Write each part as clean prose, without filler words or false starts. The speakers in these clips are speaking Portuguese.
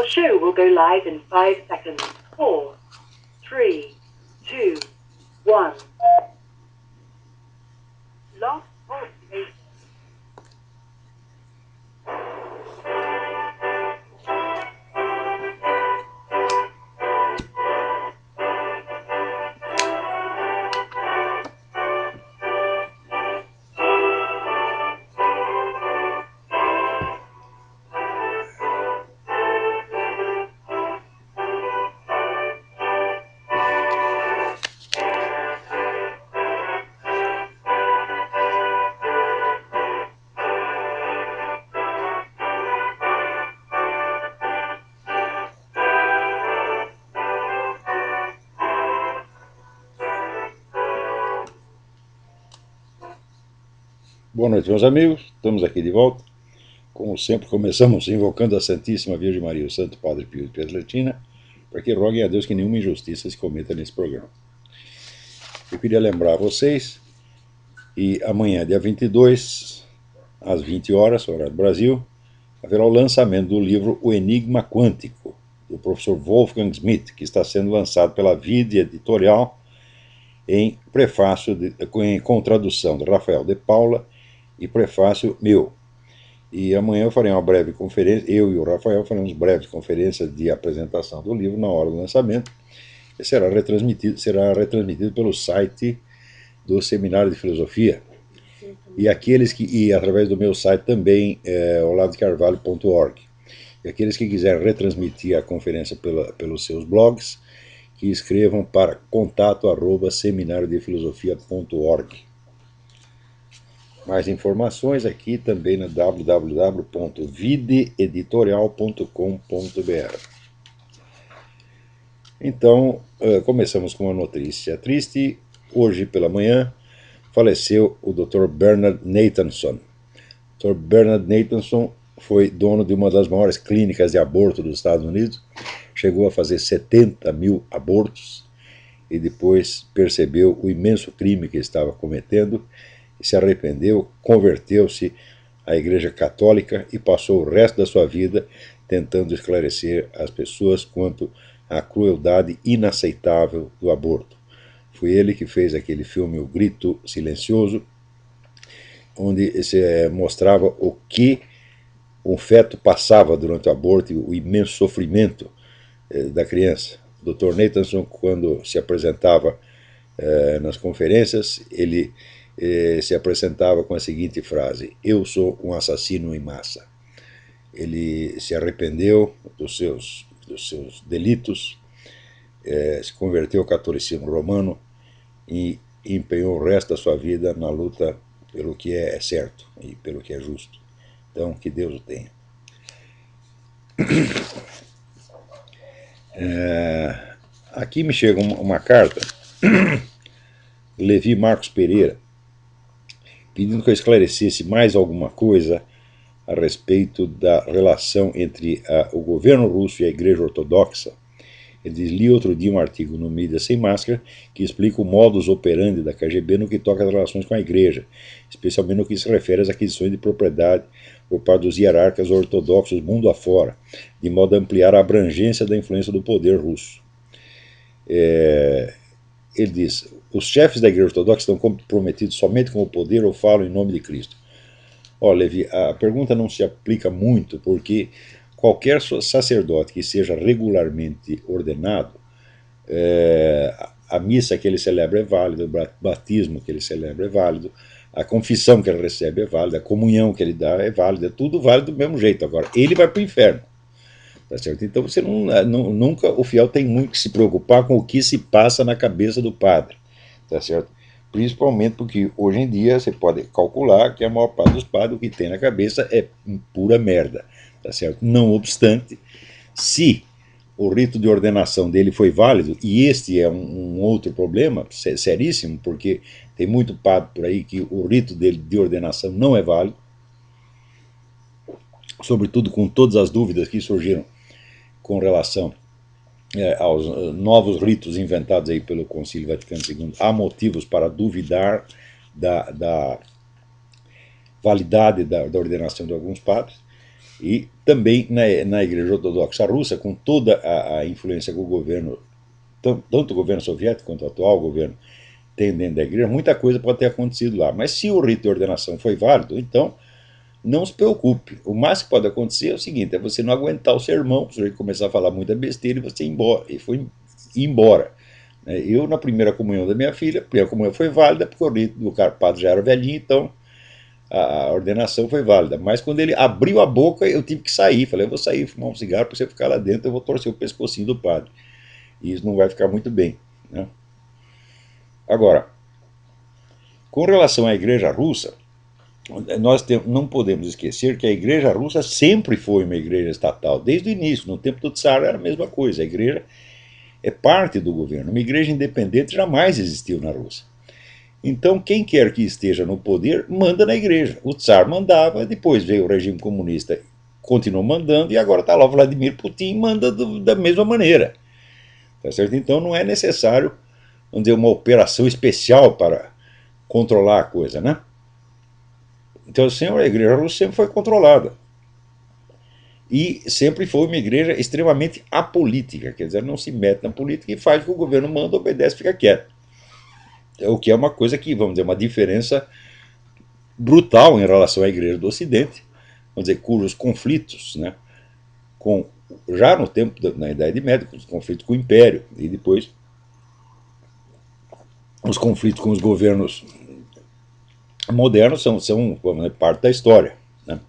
Your show will go live in 5 seconds. 4, 3, 2, 1. Lost voice. Boa noite, meus amigos. Estamos aqui de volta. Como sempre, começamos invocando a Santíssima Virgem Maria, o Santo Padre Pio de Pietrelcina, para que roguem a Deus que nenhuma injustiça se cometa nesse programa. Eu queria lembrar a vocês, e amanhã, dia 22, às 20 horas, horário do Brasil, haverá o lançamento do livro O Enigma Quântico, do professor Wolfgang Schmidt, que está sendo lançado pela Vide Editorial em prefácio, com tradução de Rafael de Paula e prefácio meu. E amanhã eu farei uma breve conferência, eu e o Rafael faremos breves conferências de apresentação do livro na hora do lançamento, e será retransmitido pelo site do Seminário de Filosofia, e através do meu site também, oladodecarvalho.org. E aqueles que quiserem retransmitir a conferência pelos seus blogs, que escrevam para contato@seminariodefilosofia.org. Mais informações aqui também no www.videeditorial.com.br. Então, começamos com uma notícia triste. Hoje pela manhã faleceu o Dr. Bernard Nathanson. Dr. Bernard Nathanson foi dono de uma das maiores clínicas de aborto dos Estados Unidos. Chegou a fazer 70 mil abortos e depois percebeu o imenso crime que estava cometendo, se arrependeu, converteu-se à Igreja Católica e passou o resto da sua vida tentando esclarecer as pessoas quanto à crueldade inaceitável do aborto. Foi ele que fez aquele filme O Grito Silencioso, onde se mostrava o que o feto passava durante o aborto e o imenso sofrimento da criança. O Dr. Nathanson, quando se apresentava nas conferências, ele se apresentava com a seguinte frase: eu sou um assassino em massa. Ele se arrependeu dos seus delitos, se converteu ao catolicismo romano e empenhou o resto da sua vida na luta pelo que é certo e pelo que é justo. Então, que Deus o tenha. Aqui me chega uma carta do Levi Marcos Pereira, pedindo que eu esclarecesse mais alguma coisa a respeito da relação entre o governo russo e a Igreja Ortodoxa. Ele li outro dia um artigo no Mídia Sem Máscara que explica o modus operandi da KGB no que toca às relações com a Igreja, especialmente no que se refere às aquisições de propriedade por parte dos hierarcas ortodoxos mundo afora, de modo a ampliar a abrangência da influência do poder russo. Ele diz: os chefes da Igreja Ortodoxa estão comprometidos somente com o poder ou falam em nome de Cristo? Olha, Levi, a pergunta não se aplica muito, porque qualquer sacerdote que seja regularmente ordenado, a missa que ele celebra é válida, o batismo que ele celebra é válido, a confissão que ele recebe é válida, a comunhão que ele dá é válida, é tudo válido do mesmo jeito. Agora, ele vai para o inferno. Tá certo? Então você nunca o fiel tem muito que se preocupar com o que se passa na cabeça do padre, tá certo? Principalmente porque hoje em dia você pode calcular que a maior parte dos padres o que tem na cabeça é pura merda, tá certo? Não obstante, se o rito de ordenação dele foi válido, e este é um outro problema seríssimo, porque tem muito padre por aí que o rito dele de ordenação não é válido, sobretudo com todas as dúvidas que surgiram com relação aos novos ritos inventados aí pelo Concílio Vaticano II. Há motivos para duvidar da validade da ordenação de alguns padres. E também na Igreja Ortodoxa Russa, com toda a influência que o governo, tanto o governo soviético quanto o atual governo, tem dentro da igreja, muita coisa pode ter acontecido lá. Mas se o rito de ordenação foi válido, então não se preocupe. O máximo que pode acontecer é o seguinte: é você não aguentar o sermão, o sujeito começar a falar muita besteira e você ir embora. E foi embora. Eu, na primeira comunhão da minha filha, a primeira comunhão foi válida, porque o rito do padre já era velhinho, então a ordenação foi válida. Mas quando ele abriu a boca, eu tive que sair. Falei, eu vou sair, fumar um cigarro, para você ficar lá dentro, eu vou torcer o pescocinho do padre. E isso não vai ficar muito bem, né? Agora, com relação à igreja russa, nós não podemos esquecer que a igreja russa sempre foi uma igreja estatal, desde o início. No tempo do Tsar era a mesma coisa, a igreja é parte do governo. Uma igreja independente jamais existiu na Rússia. Então, quem quer que esteja no poder, manda na igreja. O Tsar mandava, depois veio o regime comunista, continuou mandando, e agora está lá o Vladimir Putin, manda da mesma maneira. Tá certo? Então, não é necessário, vamos dizer, uma operação especial para controlar a coisa, né? Então, sempre a igreja russa sempre foi controlada. E sempre foi uma igreja extremamente apolítica, quer dizer, não se mete na política e faz o que o governo manda, obedece, fica quieto. O que é uma coisa que, vamos dizer, uma diferença brutal em relação à igreja do Ocidente, vamos dizer, cujos conflitos, né, já no tempo, na Idade Média, os conflitos com o Império, e depois os conflitos com os governos modernos são vamos dizer, parte da história, né?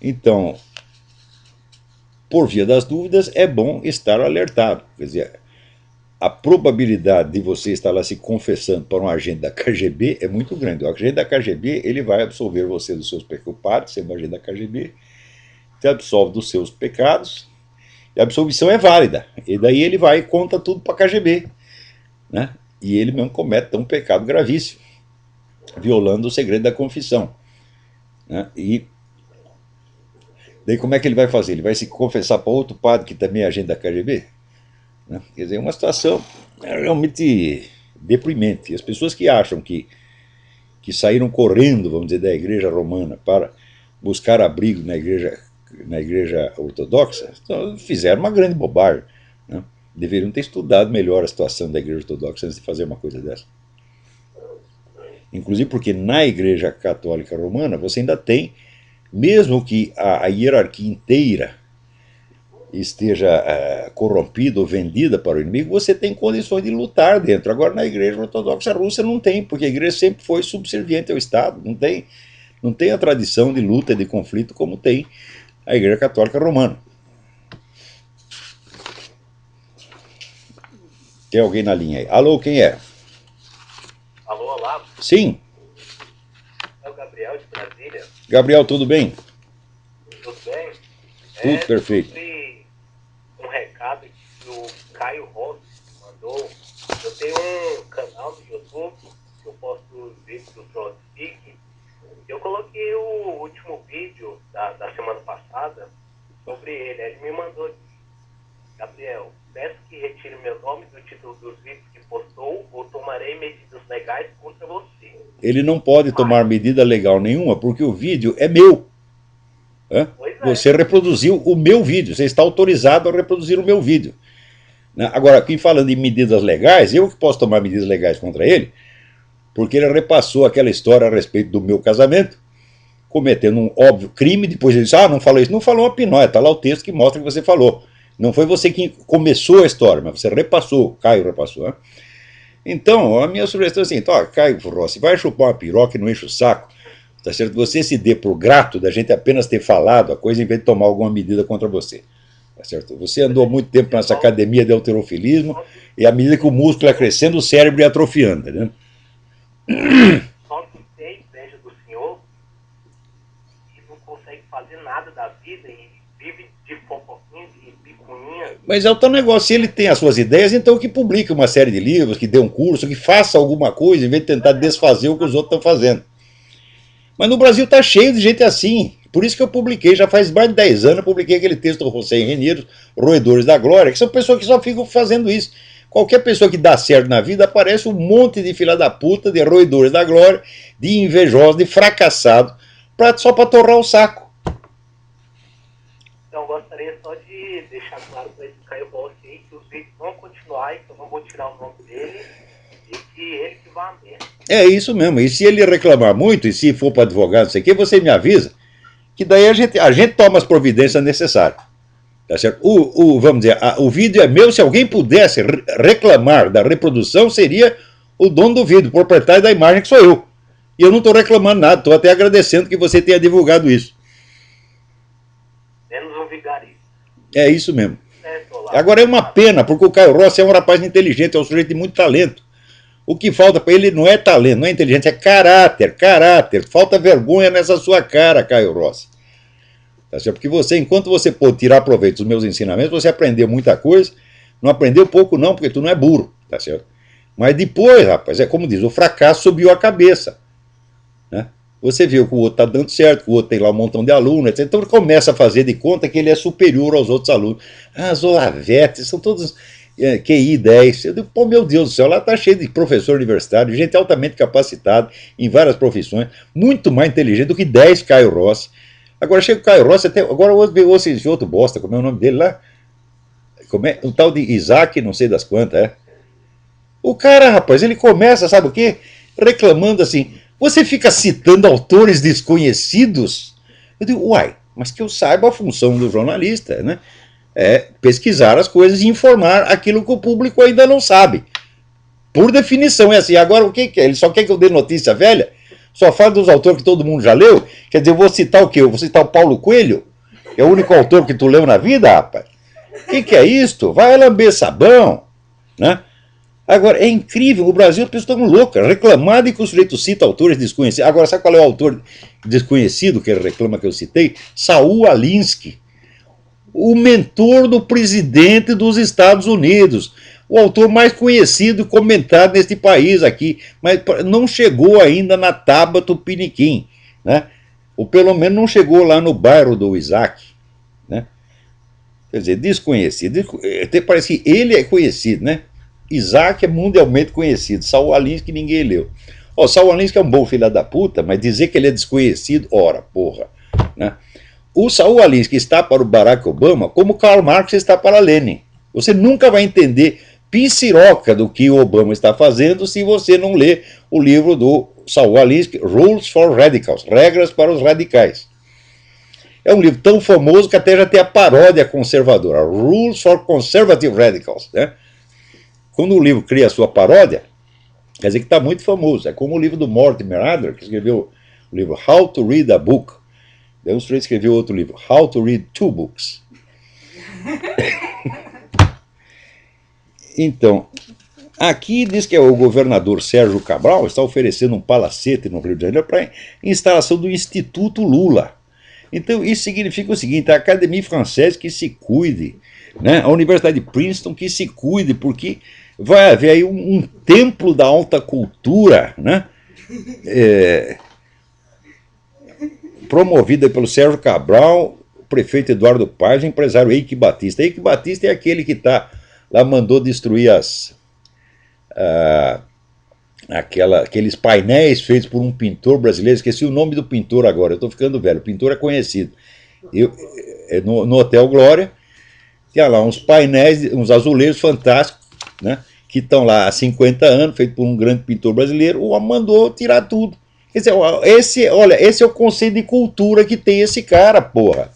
Então, por via das dúvidas, é bom estar alertado. Quer dizer, a probabilidade de você estar lá se confessando para um agente da KGB é muito grande. O agente da KGB ele vai absolver você dos seus pecados, você é um agente da KGB, te absolve dos seus pecados, e a absolvição é válida. E daí ele vai e conta tudo para a KGB, né? E ele mesmo comete um pecado gravíssimo, violando o segredo da confissão, né? E daí como é que ele vai fazer? Ele vai se confessar para outro padre que também é agente da KGB? Né? Quer dizer, é uma situação realmente deprimente. As pessoas que acham que saíram correndo, vamos dizer, da igreja romana para buscar abrigo na igreja ortodoxa, então, fizeram uma grande bobagem, né? Deveriam ter estudado melhor a situação da igreja ortodoxa antes de fazer uma coisa dessa. Inclusive porque na igreja católica romana você ainda tem, mesmo que a hierarquia inteira esteja corrompida ou vendida para o inimigo, você tem condições de lutar dentro. Agora na igreja ortodoxa russa não tem, porque a igreja sempre foi subserviente ao Estado, não tem a tradição de luta e de conflito como tem a igreja católica romana. Tem alguém na linha aí? Alô, quem é? Alô, olá. Sim. É o Gabriel de Brasília. Gabriel, tudo bem? Tudo bem? Tudo perfeito. Sobre um recado que o Caio Rossi mandou. Eu tenho um canal no YouTube que eu posto vídeos do CrossFit. Eu coloquei o último vídeo da semana passada sobre ele. Ele me mandou aqui: Gabriel, peço que retire meu nome do título dos vídeos que postou ou tomarei medidas legais contra você. Ele não pode tomar medida legal nenhuma porque o vídeo é meu. Você reproduziu o meu vídeo, você está autorizado a reproduzir o meu vídeo. Agora, aqui falando em medidas legais, eu que posso tomar medidas legais contra ele, porque ele repassou aquela história a respeito do meu casamento, cometendo um óbvio crime, depois ele disse, não falou isso, não falou uma pinóia, está lá o texto que mostra que você falou. Não foi você que começou a história, mas você repassou, Caio repassou. Então, a minha sugestão é assim, Caio Rossi, vai chupar uma piroca e não enche o saco. Tá certo? Você se dê por grato da gente apenas ter falado a coisa em vez de tomar alguma medida contra você. Tá certo? Você andou muito tempo nessa academia de halterofilismo e à medida que o músculo é crescendo, o cérebro é atrofiando. Né? Só que tem inveja do senhor e não consegue fazer nada da vida e vive de fofoquinha, de picuinha. Mas é o tal negócio, se ele tem as suas ideias, então que publique uma série de livros, que dê um curso, que faça alguma coisa em vez de tentar desfazer o que os outros estão fazendo. Mas no Brasil está cheio de gente assim. Por isso que eu publiquei, já faz mais de 10 anos, eu publiquei aquele texto do José Henrique, Roedores da Glória, que são pessoas que só ficam fazendo isso. Qualquer pessoa que dá certo na vida, aparece um monte de filha da puta, de roedores da glória, de invejosos, de fracassado, só para torrar o saco. Então, eu gostaria só de deixar claro para esse Caio Rossi aí que os vídeos vão continuar e que eu não vou tirar o nome dele e que ele que vai mesmo. É isso mesmo. E se ele reclamar muito, e se for para advogado, não sei o que, você me avisa, que daí a gente toma as providências necessárias. Tá certo? Vamos dizer, o vídeo é meu, se alguém pudesse reclamar da reprodução, seria o dono do vídeo, o proprietário da imagem, que sou eu. E eu não estou reclamando nada, estou até agradecendo que você tenha divulgado isso. Menos um vigarista. É isso mesmo. Olá. Agora é uma pena, porque o Caio Rossi é um rapaz inteligente, é um sujeito de muito talento. O que falta para ele não é talento, não é inteligência, é caráter. Falta vergonha nessa sua cara, Caio Rossi. Tá certo? Porque você, enquanto você pôde tirar proveito dos meus ensinamentos, você aprendeu muita coisa, não aprendeu pouco não, porque tu não é burro, tá certo? Mas depois, rapaz, é como diz, o fracasso subiu a cabeça. Né? Você viu que o outro está dando certo, que o outro tem lá um montão de alunos, etc. Então ele começa a fazer de conta que ele é superior aos outros alunos. Ah, as Olavetes, são todos QI 10. Eu digo, pô, meu Deus do céu, lá está cheio de professor universitário, gente altamente capacitada em várias profissões, muito mais inteligente do que 10 Caio Rossi. Agora chega o Caio Rossi, agora eu ouço esse outro bosta, como é o nome dele lá? Um tal de Isaac, não sei das quantas, é. O cara, rapaz, ele começa, sabe o quê? Reclamando assim, você fica citando autores desconhecidos? Eu digo, uai, mas que eu saiba a função do jornalista, né? É pesquisar as coisas e informar aquilo que o público ainda não sabe. Por definição é assim. Agora o que é? Ele só quer que eu dê notícia velha? Só fala dos autores que todo mundo já leu? Quer dizer, eu vou citar o quê? Eu vou citar o Paulo Coelho? É o único autor que tu leu na vida, rapaz? O que é isto? Vai lamber sabão, né? Agora, é incrível, no Brasil as pessoas estão loucas, reclamar de que o sujeito cita autores desconhecidos. Agora, sabe qual é o autor desconhecido que ele reclama que eu citei? Saul Alinsky, o mentor do presidente dos Estados Unidos, o autor mais conhecido e comentado neste país aqui, mas não chegou ainda na Taba Tupiniquim, né? Ou pelo menos não chegou lá no bairro do Isaac, né? Quer dizer, desconhecido, até parece que ele é conhecido, né? Isaac é mundialmente conhecido, Saul Alinsky ninguém leu. Saul Alinsky é um bom filho da puta, mas dizer que ele é desconhecido, ora, porra, né? O Saul Alinsky está para o Barack Obama como Karl Marx está para Lenin. Você nunca vai entender pinciroca do que o Obama está fazendo se você não ler o livro do Saul Alinsky, Rules for Radicals, Regras para os Radicais. É um livro tão famoso que até já tem a paródia conservadora, Rules for Conservative Radicals, né? Quando o livro cria a sua paródia, quer dizer que está muito famoso. É como o livro do Mortimer Adler, que escreveu o livro How to Read a Book. Daí um sujeito escreveu outro livro, How to Read Two Books. Então, aqui diz que o governador Sérgio Cabral está oferecendo um palacete no Rio de Janeiro para instalação do Instituto Lula. Então, isso significa o seguinte, a Académie Française que se cuide, né? A Universidade de Princeton que se cuide, porque vai haver aí um templo da alta cultura, né? Promovida pelo Sérgio Cabral, o prefeito Eduardo Paes, o empresário Eike Batista. Eike Batista é aquele que lá mandou destruir aqueles painéis feitos por um pintor brasileiro. Esqueci o nome do pintor agora, eu estou ficando velho, o pintor é conhecido. No Hotel Glória, tinha lá uns painéis, uns azulejos fantásticos, né, que estão lá há 50 anos, feito por um grande pintor brasileiro, o mandou tirar tudo. Quer dizer, esse é o conceito de cultura que tem esse cara, porra.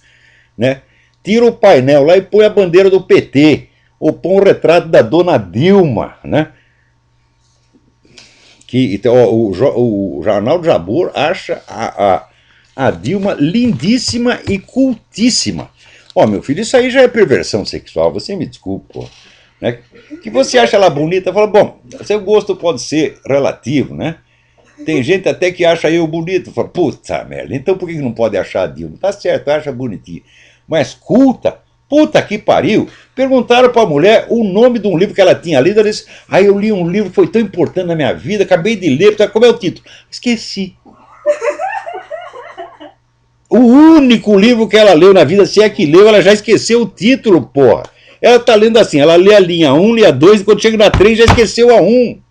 Né? Tira o painel lá e põe a bandeira do PT, ou põe o retrato da dona Dilma, né? Então, o Jornal Jabor acha a Dilma lindíssima e cultíssima. Meu filho, isso aí já é perversão sexual, você me desculpa, pô. Né? Que você acha ela bonita, fala, bom, seu gosto pode ser relativo, né? Tem gente até que acha eu bonito, fala, puta merda, então por que não pode achar a Dilma? Tá certo, acha bonitinha. Mas culta, puta que pariu. Perguntaram para a mulher o nome de um livro que ela tinha lido, ela disse, eu li um livro que foi tão importante na minha vida, acabei de ler, como é o título? Esqueci. O único livro que ela leu na vida, se é que leu, ela já esqueceu o título, porra. Ela está lendo assim, ela lê a linha 1, lê a 2, e quando chega na 3 já esqueceu a 1.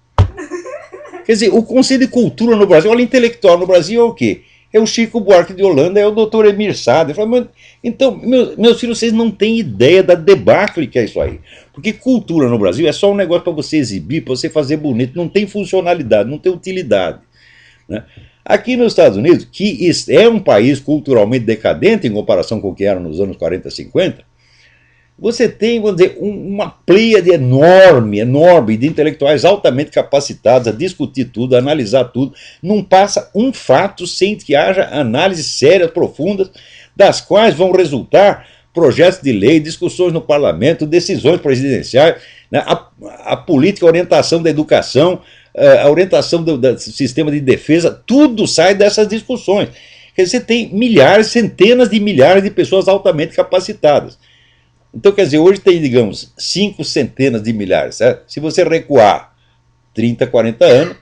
Quer dizer, o conceito de cultura no Brasil, olha, intelectual no Brasil é o quê? é o Chico Buarque de Holanda, é o Dr. Emir Sader. Então, meus filhos, vocês não têm ideia da debacle que é isso aí. Porque cultura no Brasil é só um negócio para você exibir, para você fazer bonito, não tem funcionalidade, não tem utilidade. Né? Aqui nos Estados Unidos, que é um país culturalmente decadente em comparação com o que era nos anos 40, 50, você tem, vamos dizer, uma pleiade enorme, enorme de intelectuais altamente capacitados a discutir tudo, a analisar tudo. Não passa um fato sem que haja análises sérias, profundas, das quais vão resultar projetos de lei, discussões no parlamento, decisões presidenciais, né, a política, a orientação da educação, a orientação do sistema de defesa, tudo sai dessas discussões. Quer dizer, você tem milhares, centenas de milhares de pessoas altamente capacitadas. Então, quer dizer, hoje tem, digamos, 5 centenas de milhares, certo? Se você recuar 30, 40 anos,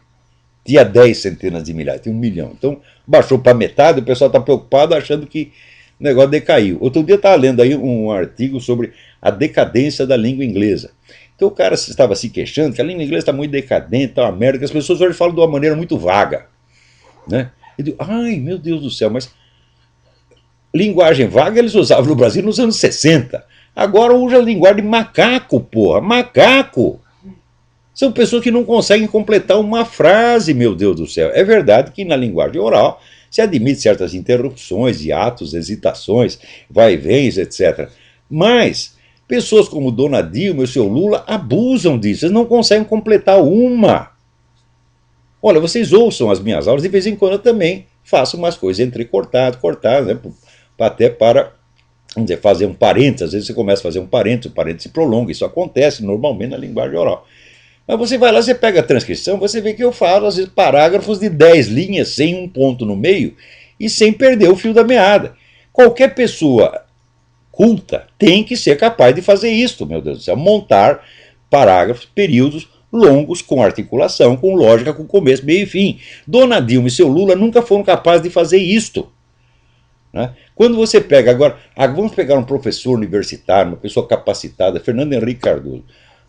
tinha 10 centenas de milhares, tem 1 milhão. Então, baixou para metade, o pessoal está preocupado achando que o negócio decaiu. Outro dia eu estava lendo aí um artigo sobre a decadência da língua inglesa. Então o cara estava se queixando que a língua inglesa está muito decadente, está uma merda, que as pessoas hoje falam de uma maneira muito vaga. Né? Eu digo, ai, meu Deus do céu, mas linguagem vaga eles usavam no Brasil nos anos 60. Agora usa a linguagem de macaco, porra, macaco. São pessoas que não conseguem completar uma frase, meu Deus do céu. É verdade que na linguagem oral se admite certas interrupções, hiatos, hesitações, vai-vens, etc. Mas pessoas como Dona Dilma e o seu Lula abusam disso, eles não conseguem completar uma. Olha, vocês ouçam as minhas aulas, de vez em quando eu também faço umas coisas entrecortadas, né, até para, vamos dizer, fazer um parênteses. Às vezes você começa a fazer um parênteses, o parênteses se prolonga, isso acontece normalmente na linguagem oral. Mas você vai lá, você pega a transcrição, você vê que eu falo, às vezes, parágrafos de 10 linhas, sem um ponto no meio, e sem perder o fio da meada. Qualquer pessoa culta tem que ser capaz de fazer isto, meu Deus do céu, montar parágrafos, períodos longos, com articulação, com lógica, com começo, meio e fim. Dona Dilma e seu Lula nunca foram capazes de fazer isto. Né? Quando você pega agora, vamos pegar um professor universitário, uma pessoa capacitada, Fernando Henrique Cardoso.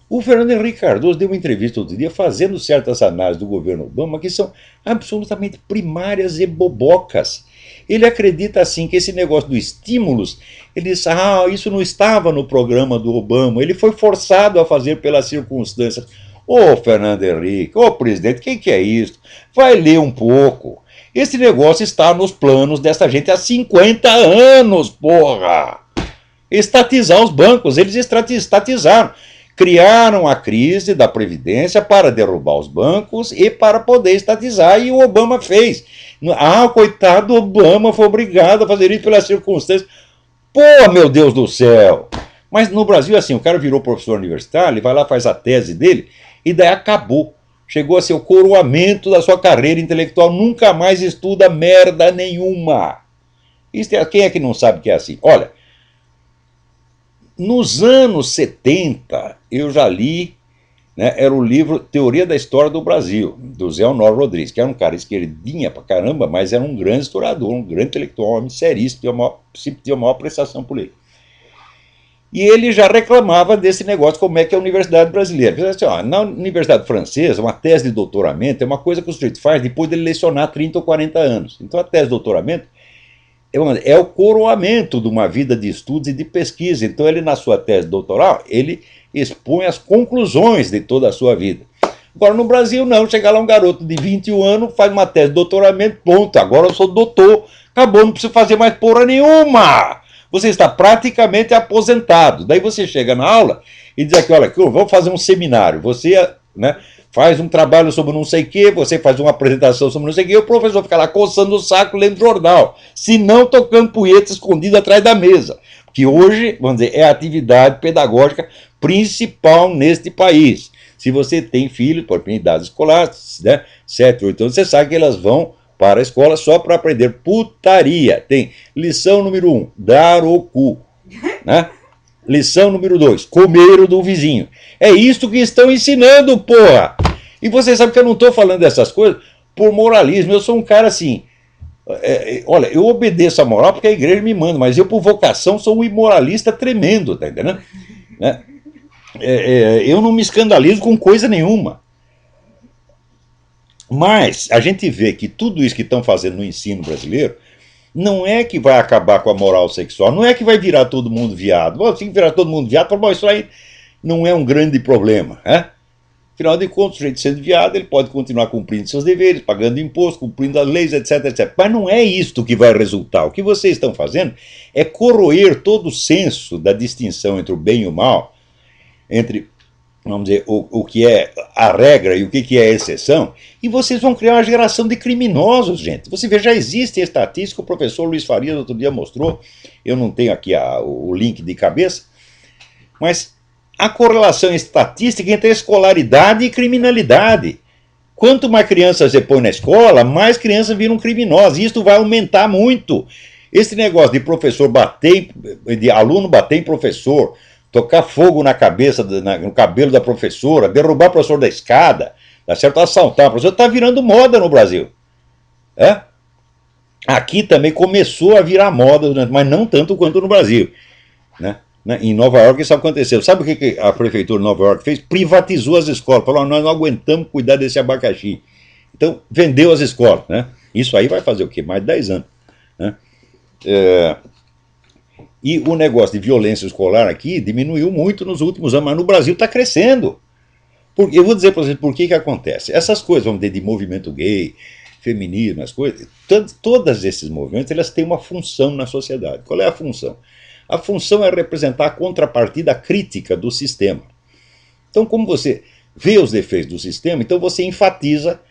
O Fernando Henrique Cardoso deu uma entrevista outro dia fazendo certas análises do governo Obama que são absolutamente primárias e bobocas. Ele acredita assim que esse negócio dos estímulos, ele diz, isso não estava no programa do Obama, ele foi forçado a fazer pelas circunstâncias. Ô Fernando Henrique, ô presidente, o que é isso? Vai ler um pouco. Esse negócio está nos planos dessa gente há 50 anos, porra! Estatizar os bancos, eles estatizaram. Criaram a crise da Previdência para derrubar os bancos e para poder estatizar, e o Obama fez. Coitado do Obama, foi obrigado a fazer isso pelas circunstâncias. Pô, meu Deus do céu! Mas no Brasil, assim, o cara virou professor universitário, ele vai lá, faz a tese dele, e daí acabou. Chegou a ser o coroamento da sua carreira intelectual, nunca mais estuda merda nenhuma. Quem é que não sabe que é assim? Olha, nos anos 70, eu já li, né, era o livro Teoria da História do Brasil, do Zé Honório Rodrigues, que era um cara esquerdinha pra caramba, mas era um grande historiador, um grande intelectual, um homem seríssimo, tinha uma maior prestação por ele. E ele já reclamava desse negócio, como é que é a universidade brasileira. Assim, na universidade francesa, uma tese de doutoramento é uma coisa que o sujeito faz depois de ele lecionar 30 ou 40 anos. Então a tese de doutoramento é o coroamento de uma vida de estudos e de pesquisa. Então ele, na sua tese doutoral, ele expõe as conclusões de toda a sua vida. Agora no Brasil não, chega lá um garoto de 21 anos, faz uma tese de doutoramento, ponto, agora eu sou doutor, acabou, não preciso fazer mais porra nenhuma. Você está praticamente aposentado. Daí você chega na aula e diz aqui, olha, vamos fazer um seminário. Você, né, faz um trabalho sobre não sei o quê, você faz uma apresentação sobre não sei o quê, e o professor fica lá coçando o saco lendo jornal. Se não, tocando punheta escondido atrás da mesa. Que hoje, vamos dizer, é a atividade pedagógica principal neste país. Se você tem filhos, por exemplo, em idade escolar, né, 7, 8 anos, você sabe que elas vão para a escola só para aprender putaria. Tem lição número 1, dar o cu. Né? Lição número 2, comer o do vizinho. É isso que estão ensinando, porra! E vocês sabem que eu não estou falando dessas coisas por moralismo. Eu sou um cara assim... olha, eu obedeço a moral porque a igreja me manda, mas eu, por vocação, sou um imoralista tremendo, tá entendendo? Né? Eu não me escandalizo com coisa nenhuma. Mas a gente vê que tudo isso que estão fazendo no ensino brasileiro não é que vai acabar com a moral sexual, não é que vai virar todo mundo viado. Bom, se virar todo mundo viado, bom, isso aí não é um grande problema, né? Afinal de contas, o sujeito sendo viado, ele pode continuar cumprindo seus deveres, pagando imposto, cumprindo as leis, etc, etc. Mas não é isto que vai resultar. O que vocês estão fazendo é corroer todo o senso da distinção entre o bem e o mal, entre, vamos dizer, o que é a regra e o que é a exceção, e vocês vão criar uma geração de criminosos, gente. Você vê, já existe a estatística, o professor Luiz Farias outro dia mostrou, eu não tenho aqui o link de cabeça, mas a correlação estatística entre escolaridade e criminalidade. Quanto mais crianças você põe na escola, mais crianças viram criminosas. E isso vai aumentar muito. Esse negócio de professor bater, de aluno bater em professor, tocar fogo na cabeça, no cabelo da professora, derrubar o professor da escada, tá certo? Assaltar o professor, está virando moda no Brasil. É? Aqui também começou a virar moda, mas não tanto quanto no Brasil, né? Em Nova York isso aconteceu. Sabe o que a prefeitura de Nova York fez? Privatizou as escolas. Falou, nós não aguentamos cuidar desse abacaxi. Então, vendeu as escolas. Né? Isso aí vai fazer o quê? Mais de 10 anos. Né? E o negócio de violência escolar aqui diminuiu muito nos últimos anos, mas no Brasil está crescendo. Eu vou dizer para vocês por que acontece. Essas coisas, vamos dizer, de movimento gay, feminismo, as coisas, todos esses movimentos, elas têm uma função na sociedade. Qual é a função? A função é representar a contrapartida crítica do sistema. Então, como você vê os defeitos do sistema, então você enfatiza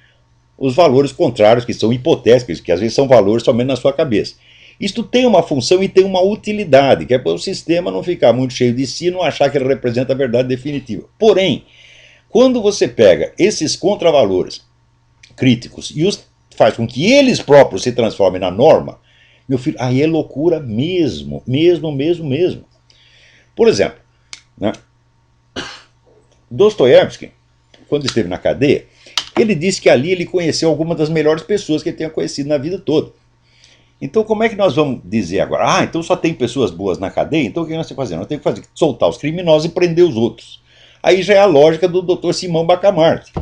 os valores contrários, que são hipotéticos, que às vezes são valores somente na sua cabeça. Isto tem uma função e tem uma utilidade, que é para o sistema não ficar muito cheio de si e não achar que ele representa a verdade definitiva. Porém, quando você pega esses contravalores críticos e os faz com que eles próprios se transformem na norma, meu filho, aí é loucura mesmo. Por exemplo, né, Dostoiévski, quando esteve na cadeia, ele disse que ali ele conheceu algumas das melhores pessoas que ele tinha conhecido na vida toda. Então como é que nós vamos dizer agora? Então só tem pessoas boas na cadeia, então o que nós temos que fazer? Nós temos que fazer, soltar os criminosos e prender os outros. Aí já é a lógica do Dr. Simão Bacamarte.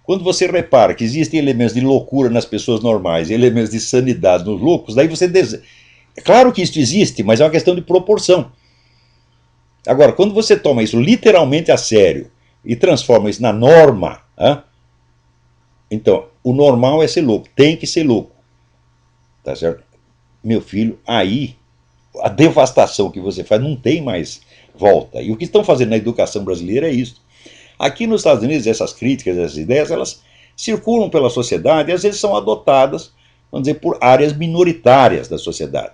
Quando você repara que existem elementos de loucura nas pessoas normais e elementos de sanidade nos loucos, daí você... É claro que isso existe, mas é uma questão de proporção. Agora, quando você toma isso literalmente a sério e transforma isso na norma, então, o normal é ser louco, tem que ser louco. Tá certo? Meu filho, aí a devastação que você faz não tem mais volta. E o que estão fazendo na educação brasileira é isso. Aqui nos Estados Unidos, essas críticas, essas ideias, elas circulam pela sociedade e às vezes são adotadas, vamos dizer, por áreas minoritárias da sociedade,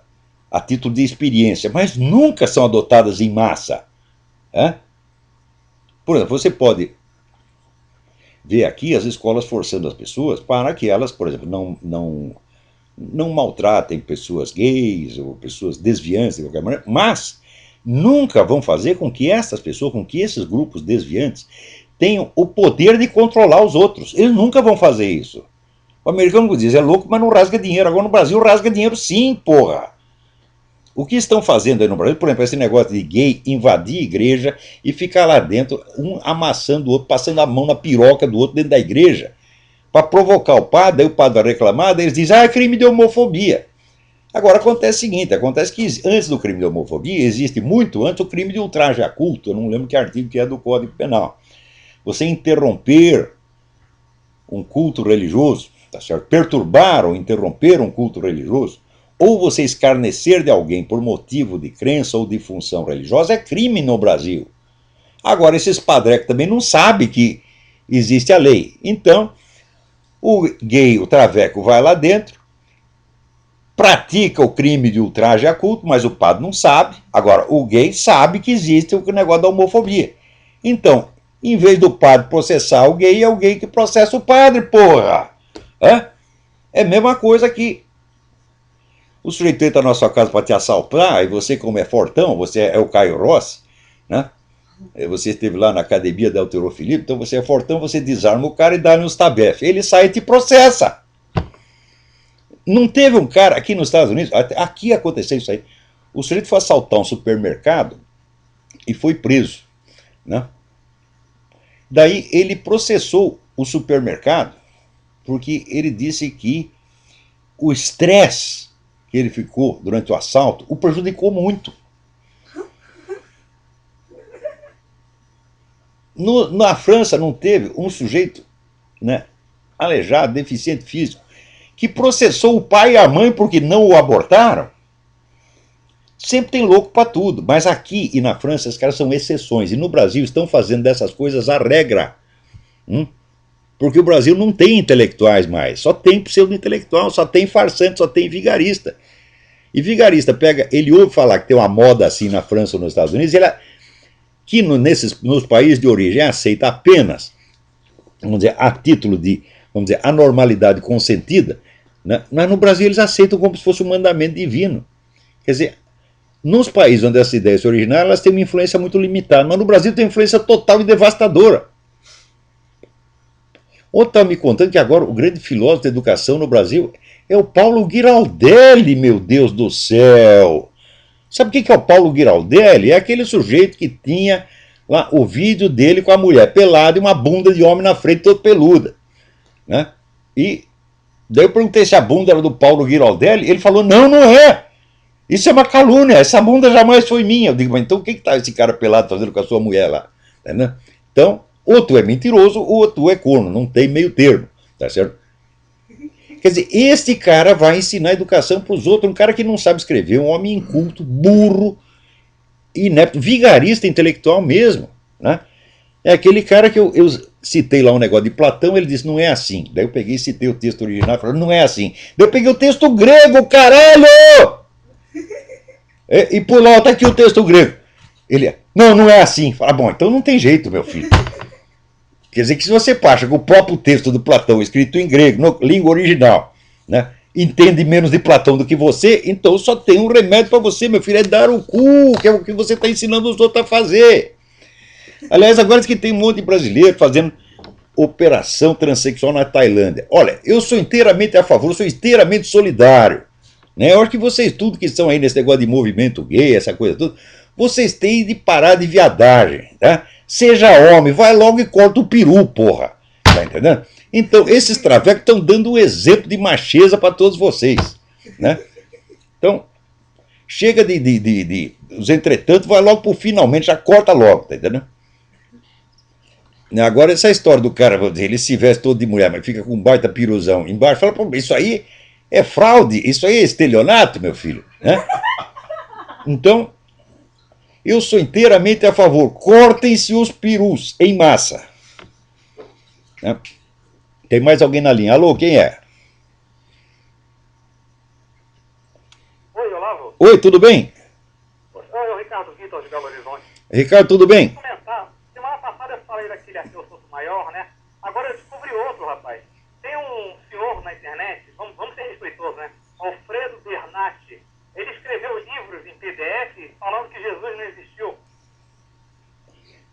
a título de experiência, mas nunca são adotadas em massa. Por exemplo, você pode ver aqui as escolas forçando as pessoas para que elas, por exemplo, não maltratem pessoas gays ou pessoas desviantes de qualquer maneira, mas nunca vão fazer com que essas pessoas, com que esses grupos desviantes tenham o poder de controlar os outros. Eles nunca vão fazer isso. O americano diz, é louco, mas não rasga dinheiro. Agora no Brasil rasga dinheiro sim, porra. O que estão fazendo aí no Brasil, por exemplo, esse negócio de gay invadir a igreja e ficar lá dentro, um amassando o outro, passando a mão na piroca do outro dentro da igreja, para provocar o padre, aí o padre vai reclamar, daí eles dizem, é crime de homofobia. Agora acontece o seguinte, acontece que antes do crime de homofobia, existe muito antes o crime de ultraje a culto, eu não lembro que artigo que é do Código Penal. Você interromper um culto religioso, tá certo? Perturbar ou interromper um culto religioso, ou você escarnecer de alguém por motivo de crença ou de função religiosa, é crime no Brasil. Agora, esses padrecos também não sabem que existe a lei. Então, o gay, o traveco, vai lá dentro, pratica o crime de ultraje a culto, mas o padre não sabe. Agora, o gay sabe que existe o negócio da homofobia. Então, em vez do padre processar o gay, é o gay que processa o padre, porra! É a mesma coisa que o sujeito entra na sua casa para te assaltar, e você, como é fortão, você é o Caio Rossi, né? Você esteve lá na academia da Alterofilipe, então você é fortão, você desarma o cara e dá-lhe uns tabefes. Ele sai e te processa. Não teve um cara aqui nos Estados Unidos, aqui aconteceu isso aí. O sujeito foi assaltar um supermercado e foi preso, né? Daí ele processou o supermercado porque ele disse que o estresse que ele ficou durante o assalto o prejudicou muito. Na França não teve um sujeito, né, aleijado, deficiente físico, que processou o pai e a mãe porque não o abortaram? Sempre tem louco para tudo, mas aqui e na França os caras são exceções, e no Brasil estão fazendo dessas coisas a regra. Porque o Brasil não tem intelectuais mais, só tem pseudo-intelectual, só tem farsante, só tem vigarista. E vigarista pega, ele ouve falar que tem uma moda assim na França ou nos Estados Unidos, que nos países de origem aceita apenas, vamos dizer, a título de, vamos dizer, anormalidade consentida, né? Mas no Brasil eles aceitam como se fosse um mandamento divino. Quer dizer, nos países onde essa ideia se originaram, elas têm uma influência muito limitada, mas no Brasil tem uma influência total e devastadora. Outro estava me contando que agora o grande filósofo da educação no Brasil é o Paulo Giraldelli, meu Deus do céu! Sabe o que é o Paulo Giraldelli? É aquele sujeito que tinha lá o vídeo dele com a mulher pelada e uma bunda de homem na frente toda peluda, né? E daí eu perguntei se a bunda era do Paulo Giraldelli, ele falou, não, não é! Isso é uma calúnia, essa bunda jamais foi minha. Eu digo, mas então o que está esse cara pelado fazendo com a sua mulher lá? Né? Então, ou tu é mentiroso ou tu é corno, não tem meio termo, tá certo? Quer dizer, este cara vai ensinar educação para os outros, um cara que não sabe escrever, um homem inculto, burro, inepto, vigarista intelectual mesmo, né? É aquele cara que eu citei lá um negócio de Platão, ele disse, não é assim. Daí eu peguei e citei o texto original e falei, não é assim. Daí eu peguei o texto grego, caralho! E por lá, tá aqui o texto grego. Ele, não, não é assim. Fala, bom, então não tem jeito, meu filho. Quer dizer que se você acha que o próprio texto do Platão, escrito em grego, na língua original, né, entende menos de Platão do que você, então só tem um remédio para você, meu filho, é dar o cu, que é o que você está ensinando os outros a fazer. Aliás, agora diz que tem um monte de brasileiro fazendo operação transexual na Tailândia. Olha, eu sou inteiramente a favor, eu sou inteiramente solidário. Né? Eu acho que vocês, tudo que estão aí nesse negócio de movimento gay, essa coisa toda, vocês têm de parar de viadagem, tá? Seja homem, vai logo e corta o peru, porra. Tá entendendo? Então, esses travecos estão dando um exemplo de macheza para todos vocês. Né? Então, chega os entretanto, vai logo pro finalmente, já corta logo, tá entendendo? Agora, essa história do cara, ele se veste todo de mulher, mas fica com um baita piruzão embaixo, fala, pô, isso aí é fraude, isso aí é estelionato, meu filho. Né? Então, eu sou inteiramente a favor. Cortem-se os perus em massa. Né? Tem mais alguém na linha? Alô, quem é? Oi, Olavo. Oi, tudo bem? Oi, o Ricardo Vitor de Belo Horizonte. Ricardo, tudo bem? Vou comentar. Semana passada eu falei daquele Arqueu Sotomayor, né? Agora eu descobri outro, rapaz. Tem um senhor na internet, vamos ser respeitosos, né? Alfredo Bernatti. Ele escreveu livros em PDF falando que Jesus não existiu.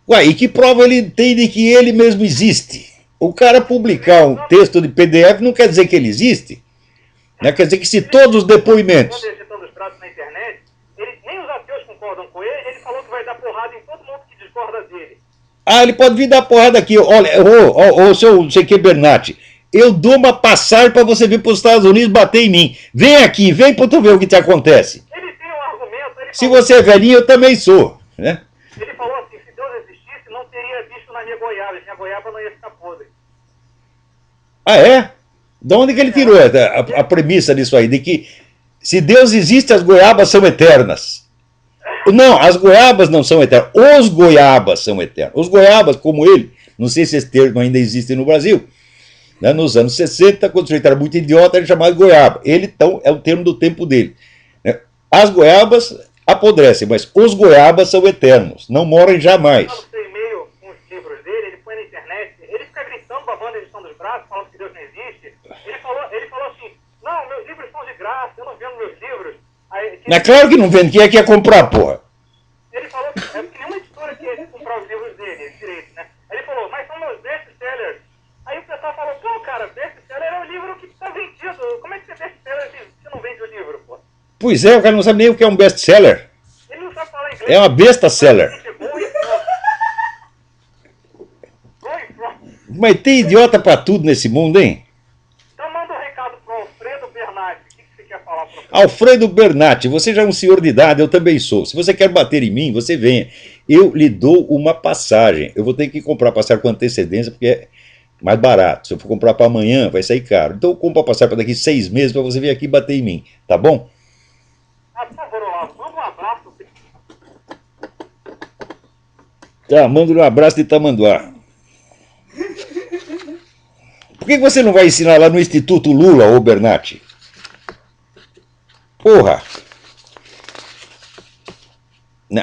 Ué, e que prova ele tem de que ele mesmo existe? O cara publicar um texto de PDF não quer dizer que ele existe. Né? Quer dizer que se todos os depoimentos... Quando ele está os pratos na internet, nem os ateus concordam com ele, ele falou que vai dar porrada em todo mundo que discorda dele. Ah, ele pode vir dar porrada aqui. Olha, ô seu C.Q. Bernatti, eu dou uma passagem para você vir para os Estados Unidos bater em mim. Vem aqui, vem para tu ver o que te acontece. Ele tem um argumento... Se você é velhinho, eu também sou. Né? Ele falou assim, se Deus existisse, não teria bicho na minha goiaba. Minha goiaba não ia ficar podre. Ah, é? De onde que ele tirou a premissa disso aí? De que se Deus existe, as goiabas são eternas. Não, as goiabas não são eternas. Os goiabas são eternos. Os goiabas, como ele, não sei se esse termo ainda existe no Brasil, né, nos anos 60, quando o sujeito era muito idiota, ele chamava de goiaba. Ele, então, é o termo do tempo dele. Né? As goiabas apodrecem, mas os goiabas são eternos, não morrem jamais. No seu e-mail, com os livros dele, ele põe na internet, ele fica gritando, babando a edição dos braços, falando que Deus não existe. Ele falou assim, não, meus livros são de graça, eu não vendo meus livros. Aí, É claro que não vende, quem é que ia comprar, porra? Ele falou que é porque nenhuma editora quer comprar os livros dele, direito, né? Aí ele falou, mas são meus best-sellers. Aí o pessoal falou, pô, cara, best-seller é o livro que está vendido. Como é que você é best-seller se você não vende o livro, pô? Pois é, o cara não sabe nem o que é um best-seller. Ele não sabe falar inglês. É uma besta-seller. Mas tem idiota pra tudo nesse mundo, hein? Alfredo Bernatti, você já é um senhor de idade, eu também sou. Se você quer bater em mim, você venha. Eu lhe dou uma passagem. Eu vou ter que comprar passagem com antecedência, porque é mais barato. Se eu for comprar para amanhã, vai sair caro. Então eu compro a passagem para daqui 6 meses para você vir aqui bater em mim, tá bom? Por favor, Olavo, manda um abraço. Tá, manda um abraço de Tamanduá. Por que você não vai ensinar lá no Instituto Lula, ô Bernatti? Porra!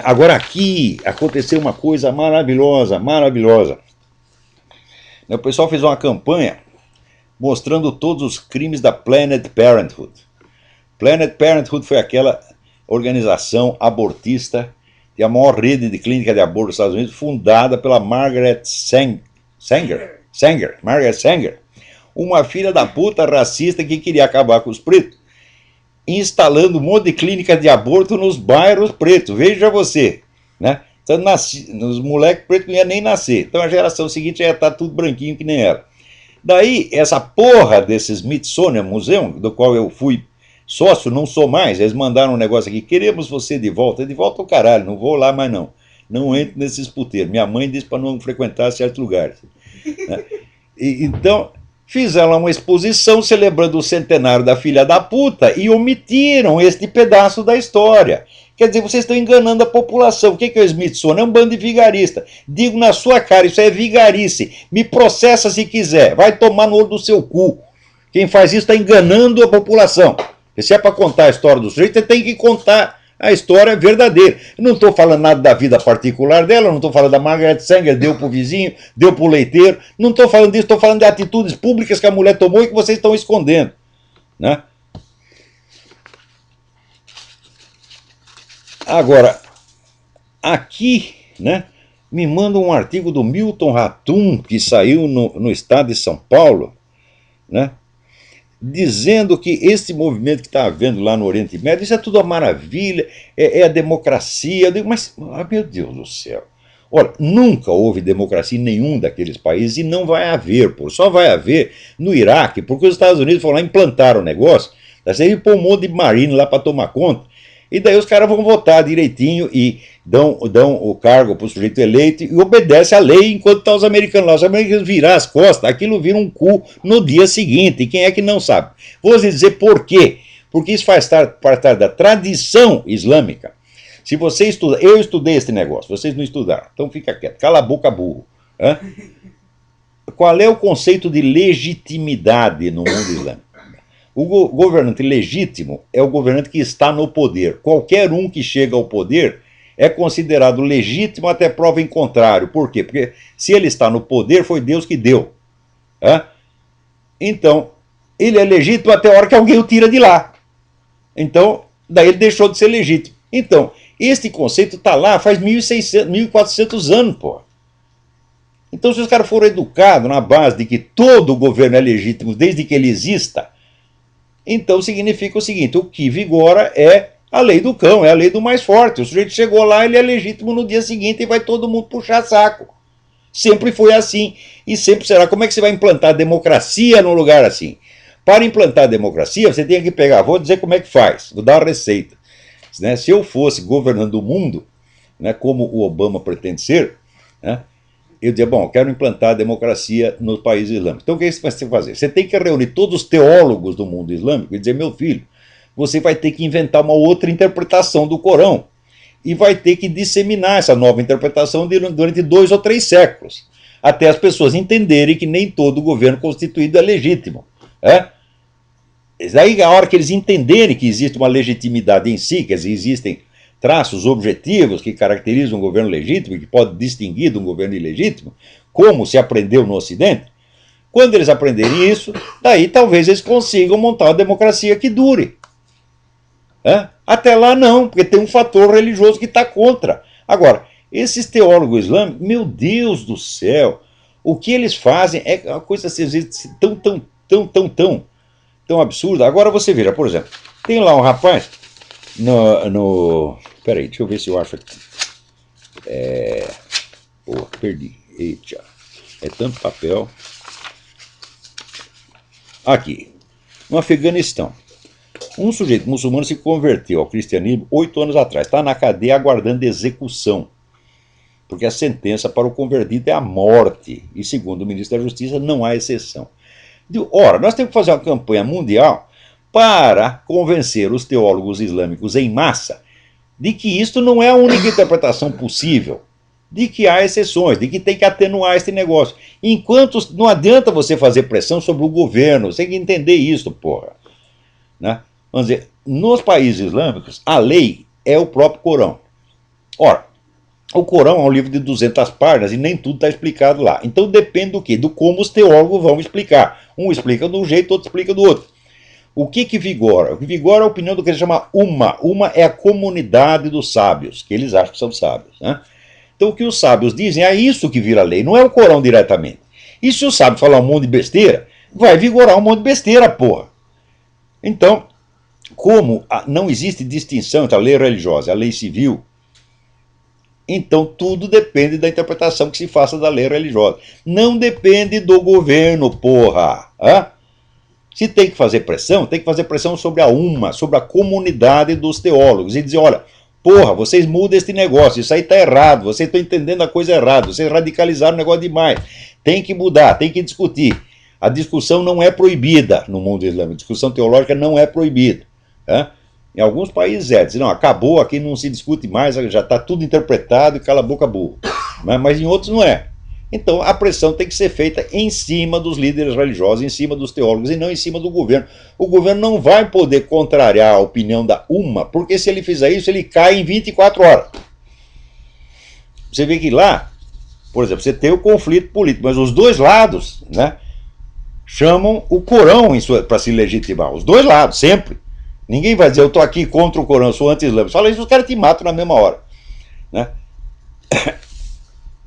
Agora aqui aconteceu uma coisa maravilhosa, maravilhosa. O pessoal fez uma campanha mostrando todos os crimes da Planned Parenthood. Planned Parenthood foi aquela organização abortista e a maior rede de clínica de aborto dos Estados Unidos, fundada pela Margaret Sanger, uma filha da puta racista que queria acabar com os pretos, instalando um monte de clínica de aborto nos bairros pretos. Veja você, né? Então, os moleques pretos não iam nem nascer. Então a geração seguinte já ia estar tudo branquinho que nem ela. Daí, essa porra desse Smithsonian Museum, do qual eu fui sócio, não sou mais, eles mandaram um negócio aqui, queremos você de volta. De volta ao caralho, não vou lá mais não. Não entro nesses puteiros. Minha mãe disse para não frequentar certos lugares. Né? Então, fizeram uma exposição celebrando o centenário da filha da puta e omitiram este pedaço da história. Quer dizer, vocês estão enganando a população. O que é o Smithsonian? É um bando de vigarista. Digo na sua cara, isso é vigarice. Me processa se quiser. Vai tomar no olho do seu cu. Quem faz isso está enganando a população. E se é para contar a história do sujeito, você tem que contar a história verdadeira. Eu não estou falando nada da vida particular dela, não estou falando da Margaret Sanger, deu para o vizinho, deu para o leiteiro. Não estou falando disso, estou falando de atitudes públicas que a mulher tomou e que vocês estão escondendo. Né? Agora, aqui, né, me manda um artigo do Milton Ratum, que saiu no Estado de São Paulo, né, dizendo que esse movimento que está havendo lá no Oriente Médio, isso é tudo uma maravilha, é a democracia. Eu digo, mas, meu Deus do céu, olha, nunca houve democracia em nenhum daqueles países e não vai haver, só vai haver no Iraque, porque os Estados Unidos foram lá, implantaram o negócio, daí pôr um monte de marine lá para tomar conta, e daí os caras vão votar direitinho e dão o cargo para o sujeito eleito e obedece à lei enquanto estão os americanos lá. Os americanos virar as costas, aquilo vira um cu no dia seguinte. E quem é que não sabe? Vou dizer por quê. Porque isso faz parte da tradição islâmica. Se você estuda, eu estudei esse negócio, vocês não estudaram, então fica quieto, cala a boca, burro. Hã? Qual é o conceito de legitimidade no mundo islâmico? O governante legítimo é o governante que está no poder. Qualquer um que chega ao poder é considerado legítimo até prova em contrário. Por quê? Porque se ele está no poder, foi Deus que deu. Então, ele é legítimo até a hora que alguém o tira de lá. Então, daí ele deixou de ser legítimo. Então, este conceito está lá faz 1.600, 1.400 anos, pô. Então, se os caras foram educados na base de que todo governo é legítimo desde que ele exista, então significa o seguinte, o que vigora é a lei do cão, é a lei do mais forte. O sujeito chegou lá, ele é legítimo no dia seguinte e vai todo mundo puxar saco. Sempre foi assim e sempre será. Como é que você vai implantar a democracia num lugar assim? Para implantar a democracia, você tem que pegar, vou dizer como é que faz, vou dar uma receita. Né? Se eu fosse governando o mundo, né, como o Obama pretende ser, né, eu dizia, bom, eu quero implantar a democracia nos países islâmicos. Então o que você vai fazer? Você tem que reunir todos os teólogos do mundo islâmico e dizer, meu filho, você vai ter que inventar uma outra interpretação do Corão e vai ter que disseminar essa nova interpretação durante 2 ou 3 séculos, até as pessoas entenderem que nem todo governo constituído é legítimo. Daí, a hora que eles entenderem que existe uma legitimidade em si, quer dizer, existem traços objetivos que caracterizam um governo legítimo e que pode distinguir de um governo ilegítimo, como se aprendeu no Ocidente, quando eles aprenderem isso, daí talvez eles consigam montar uma democracia que dure. Até lá não, porque tem um fator religioso que está contra. Agora, esses teólogos islâmicos, meu Deus do céu, o que eles fazem é uma coisa assim, tão absurda. Agora você veja, por exemplo, tem lá um rapaz peraí, deixa eu ver se eu acho aqui. Perdi. Eita, é tanto papel. Aqui, no Afeganistão. Um sujeito muçulmano se converteu ao cristianismo 8 anos atrás, está na cadeia aguardando execução, porque a sentença para o convertido é a morte, e segundo o ministro da Justiça não há exceção. Ora, nós temos que fazer uma campanha mundial para convencer os teólogos islâmicos em massa de que isto não é a única interpretação possível, de que há exceções, de que tem que atenuar este negócio. Enquanto não adianta você fazer pressão sobre o governo, você tem que entender isso, porra. Né? Vamos dizer, nos países islâmicos, a lei é o próprio Corão. Ora, o Corão é um livro de 200 páginas e nem tudo está explicado lá. Então depende do quê? Do como os teólogos vão explicar. Um explica de um jeito, outro explica do outro. O que vigora? O que vigora é a opinião do que eles chamam Umma. Umma é a comunidade dos sábios, que eles acham que são sábios. Né? Então o que os sábios dizem é isso que vira lei, não é o Corão diretamente. E se o sábio falar um monte de besteira, vai vigorar um monte de besteira, porra. Então, como não existe distinção entre a lei religiosa e a lei civil, então tudo depende da interpretação que se faça da lei religiosa. Não depende do governo, porra. Hã? Se tem que fazer pressão, tem que fazer pressão sobre a Umma, sobre a comunidade dos teólogos, e dizer, olha, porra, vocês mudam este negócio, isso aí está errado, vocês estão entendendo a coisa errada, vocês radicalizaram o negócio demais, tem que mudar, tem que discutir. A discussão não é proibida no mundo islâmico, a discussão teológica não é proibida. Né? Em alguns países dizem, não, acabou, aqui não se discute mais, já está tudo interpretado e cala a boca burro. Mas em outros não é. Então a pressão tem que ser feita em cima dos líderes religiosos, em cima dos teólogos e não em cima do governo. O governo não vai poder contrariar a opinião da Umma, porque se ele fizer isso, ele cai em 24 horas. Você vê que lá, por exemplo, você tem o conflito político, mas os dois lados, né, chamam o Corão para se legitimar. Os dois lados, sempre. Ninguém vai dizer, eu estou aqui contra o Corão, sou anti-islâmico. Fala isso, os caras te matam na mesma hora. Né?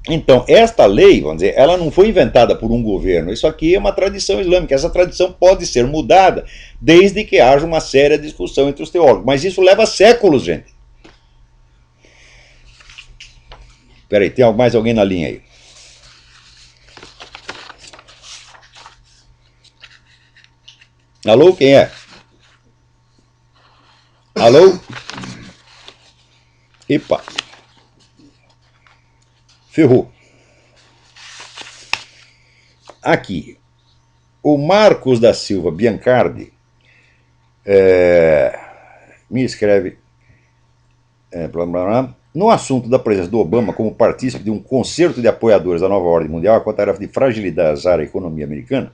Então, esta lei, vamos dizer, ela não foi inventada por um governo. Isso aqui é uma tradição islâmica. Essa tradição pode ser mudada desde que haja uma séria discussão entre os teólogos. Mas isso leva séculos, gente. Espera aí, tem mais alguém na linha aí? Alô, quem é? Alô? Epa. Ferrou. Aqui, o Marcos da Silva Biancardi me escreve blá, blá, blá, no assunto da presença do Obama como partícipe de um concerto de apoiadores da nova ordem mundial com a tarefa de fragilizar a economia americana,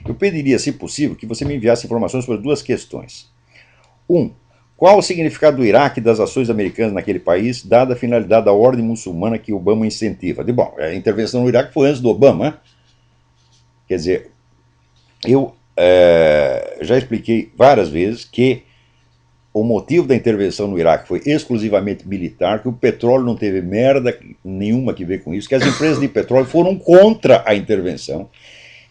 eu pediria, se possível, que você me enviasse informações sobre duas questões. Qual o significado do Iraque e das ações americanas naquele país, dada a finalidade da ordem muçulmana que Obama incentiva? Bom, a intervenção no Iraque foi antes do Obama, né? Quer dizer, eu já expliquei várias vezes que o motivo da intervenção no Iraque foi exclusivamente militar, que o petróleo não teve merda nenhuma que ver com isso, que as empresas de petróleo foram contra a intervenção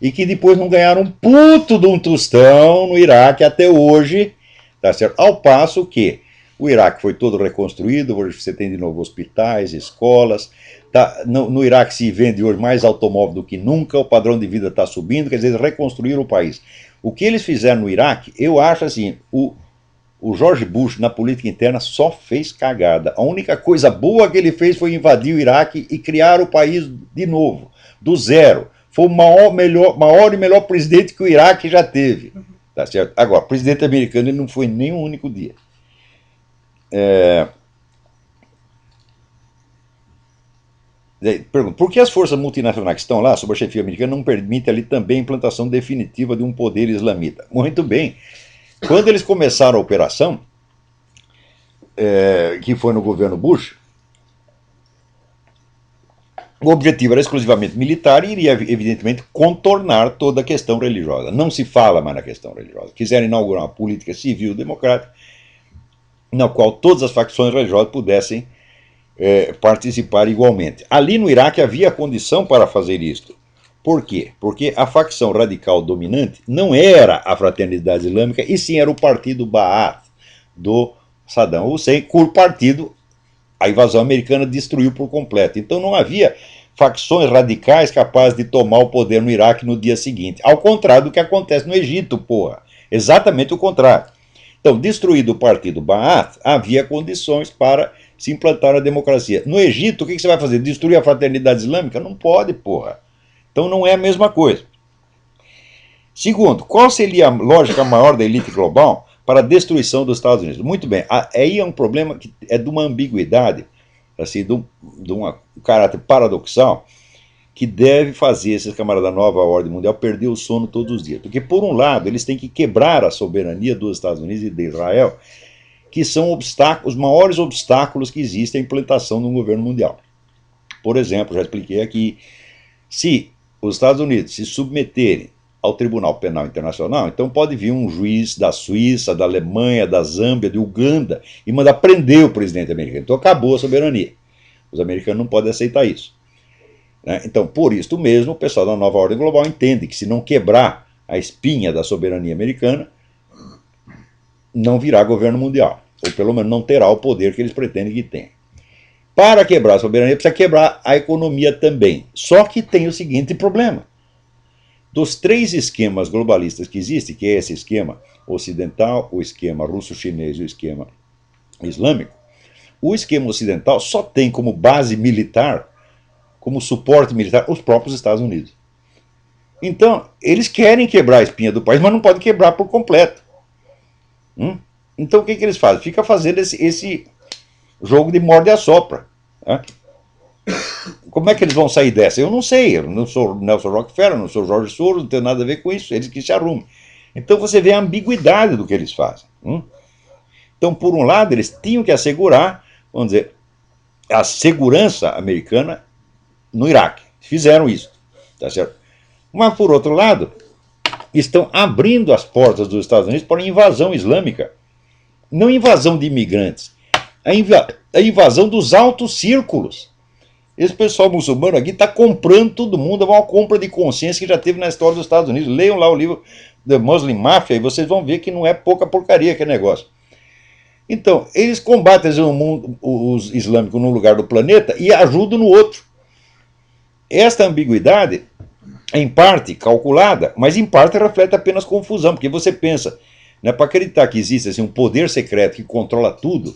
e que depois não ganharam um puto de um tostão no Iraque até hoje. Tá certo? Ao passo que o Iraque foi todo reconstruído, hoje você tem de novo hospitais, escolas, tá, no Iraque se vende hoje mais automóvel do que nunca, o padrão de vida está subindo, quer dizer, eles reconstruíram o país. O que eles fizeram no Iraque, eu acho assim, o George Bush na política interna só fez cagada. A única coisa boa que ele fez foi invadir o Iraque e criar o país de novo, do zero. Foi o maior e melhor presidente que o Iraque já teve. Tá certo? Agora, o presidente americano ele não foi nem um único dia. Pergunta, por que as forças multinacionais que estão lá, sob a chefia americana, não permitem ali também a implantação definitiva de um poder islamita? Muito bem. Quando eles começaram a operação, que foi no governo Bush, o objetivo era exclusivamente militar e iria, evidentemente, contornar toda a questão religiosa. Não se fala mais na questão religiosa. Quiseram inaugurar uma política civil democrática na qual todas as facções religiosas pudessem participar igualmente. Ali no Iraque havia condição para fazer isto. Por quê? Porque a facção radical dominante não era a Fraternidade Islâmica, e sim era o partido Ba'ath do Saddam Hussein, cujo partido a invasão americana destruiu por completo. Então não havia facções radicais capazes de tomar o poder no Iraque no dia seguinte. Ao contrário do que acontece no Egito, porra. Exatamente o contrário. Então, destruído o partido Ba'ath, havia condições para se implantar a democracia. No Egito, o que você vai fazer? Destruir a fraternidade islâmica? Não pode, porra. Então não é a mesma coisa. Segundo, qual seria a lógica maior da elite global para a destruição dos Estados Unidos? Muito bem, aí é um problema que é de uma ambiguidade, assim, de um caráter paradoxal, que deve fazer esses camaradas da nova ordem mundial perder o sono todos os dias. Porque, por um lado, eles têm que quebrar a soberania dos Estados Unidos e de Israel, que são os maiores obstáculos que existem à implantação de um governo mundial. Por exemplo, já expliquei aqui, se os Estados Unidos se submeterem ao Tribunal Penal Internacional, então pode vir um juiz da Suíça, da Alemanha, da Zâmbia, de Uganda, e mandar prender o presidente americano. Então acabou a soberania. Os americanos não podem aceitar isso. Então, por isso mesmo, o pessoal da nova ordem global entende que se não quebrar a espinha da soberania americana, não virá governo mundial, ou pelo menos não terá o poder que eles pretendem que tenha. Para quebrar a soberania, precisa quebrar a economia também. Só que tem o seguinte problema. Dos 3 esquemas globalistas que existem, que é esse esquema ocidental, o esquema russo-chinês e o esquema islâmico, o esquema ocidental só tem como base militar, como suporte militar, os próprios Estados Unidos. Então, eles querem quebrar a espinha do país, mas não podem quebrar por completo. Então, o que eles fazem? Fica fazendo esse jogo de morde e assopra. Como é que eles vão sair dessa? Eu não sei. Eu não sou Nelson Rockefeller, não sou Jorge Soros, não tenho nada a ver com isso. Eles que se arrumem. Então, você vê a ambiguidade do que eles fazem. Então, por um lado, eles tinham que assegurar, vamos dizer, a segurança americana no Iraque. Fizeram isso, tá certo? Mas, por outro lado, estão abrindo as portas dos Estados Unidos para a invasão islâmica. Não invasão de imigrantes, a invasão dos altos círculos. Esse pessoal muçulmano aqui está comprando todo mundo, é uma compra de consciência que já teve na história dos Estados Unidos. Leiam lá o livro The Muslim Mafia e vocês vão ver que não é pouca porcaria aquele negócio. Então, eles combatem os islâmicos num lugar do planeta e ajudam no outro. Esta ambiguidade é em parte calculada, mas em parte reflete apenas confusão, porque você pensa, para acreditar que existe assim, um poder secreto que controla tudo,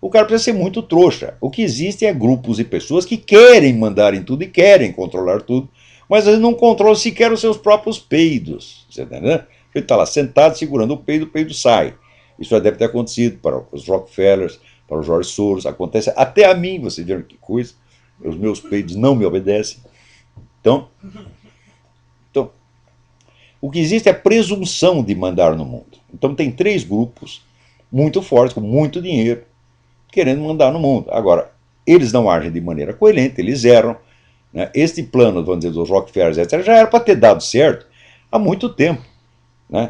o cara precisa ser muito trouxa. O que existe é grupos e pessoas que querem mandar em tudo e querem controlar tudo, mas às vezes não controlam sequer os seus próprios peidos. Você está entendendo? Ele está lá sentado segurando o peido sai. Isso já deve ter acontecido para os Rockefellers, para o George Soros, acontece até a mim, vocês viram que coisa, os meus peidos não me obedecem. Então, o que existe é a presunção de mandar no mundo. Então tem 3 grupos muito fortes, com muito dinheiro, querendo mandar no mundo. Agora, eles não agem de maneira coerente, eles erram. Este plano, vamos dizer, dos Rockefellers, etc., já era para ter dado certo há muito tempo.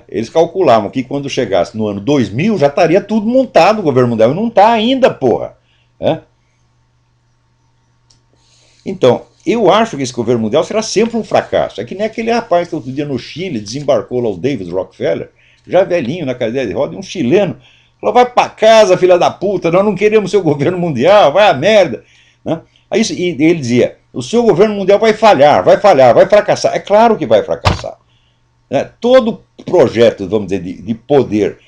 Eles calculavam que quando chegasse no ano 2000 já estaria tudo montado o governo mundial, e não está ainda, porra. Então, eu acho que esse governo mundial será sempre um fracasso. É que nem aquele rapaz que outro dia no Chile desembarcou lá o David Rockefeller, já velhinho na cadeira de roda, um chileno, falou, vai pra casa, filha da puta, nós não queremos seu governo mundial, vai a merda. Aí, e ele dizia, o seu governo mundial vai falhar, vai fracassar. É claro que vai fracassar. Todo projeto, vamos dizer, de poder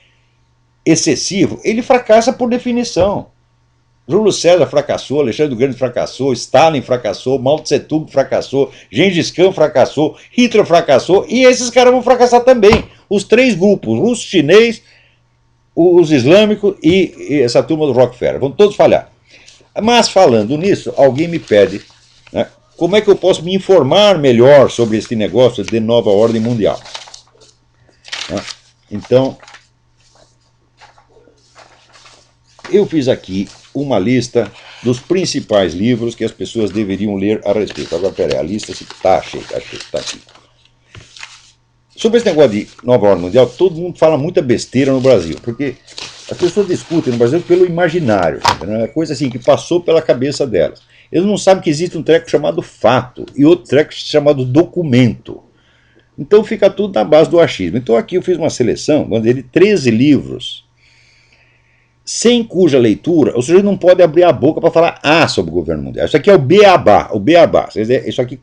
excessivo, ele fracassa por definição. Júlio César fracassou, Alexandre o Grande fracassou, Stalin fracassou, Mao Tse Tung fracassou, Gengis Khan fracassou, Hitler fracassou, e esses caras vão fracassar também. Os 3 grupos, russo, chinês, os islâmicos e essa turma do Rockefeller, vão todos falhar. Mas falando nisso, alguém me pede, como é que eu posso me informar melhor sobre esse negócio de nova ordem mundial? Então, eu fiz aqui uma lista dos principais livros que as pessoas deveriam ler a respeito. Agora, peraí, a lista está cheia, está aqui. Sobre esse negócio de nova ordem mundial, todo mundo fala muita besteira no Brasil, porque as pessoas discutem no Brasil pelo imaginário, é coisa assim que passou pela cabeça delas. Eles não sabem que existe um treco chamado fato e outro treco chamado documento. Então fica tudo na base do achismo. Então aqui eu fiz uma seleção de 13 livros, sem cuja leitura o sujeito não pode abrir a boca para falar sobre o governo mundial. Isso aqui é o beabá, Quer dizer, isso aqui,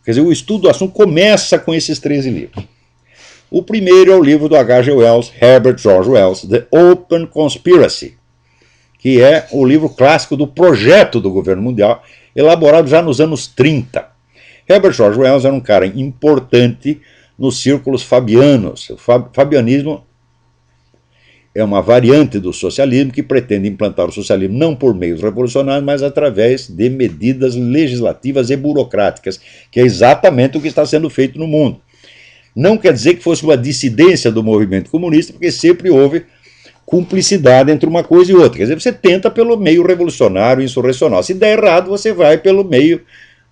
o estudo do assunto começa com esses 13 livros. O primeiro é o livro do H.G. Wells, Herbert George Wells, The Open Conspiracy, que é o livro clássico do projeto do governo mundial, elaborado já nos anos 30. Herbert George Wells era um cara importante nos círculos fabianos. O fabianismo é uma variante do socialismo que pretende implantar o socialismo não por meios revolucionários, mas através de medidas legislativas e burocráticas, que é exatamente o que está sendo feito no mundo. Não quer dizer que fosse uma dissidência do movimento comunista, porque sempre houve cumplicidade entre uma coisa e outra. Quer dizer, você tenta pelo meio revolucionário, insurrecional. Se der errado, você vai pelo meio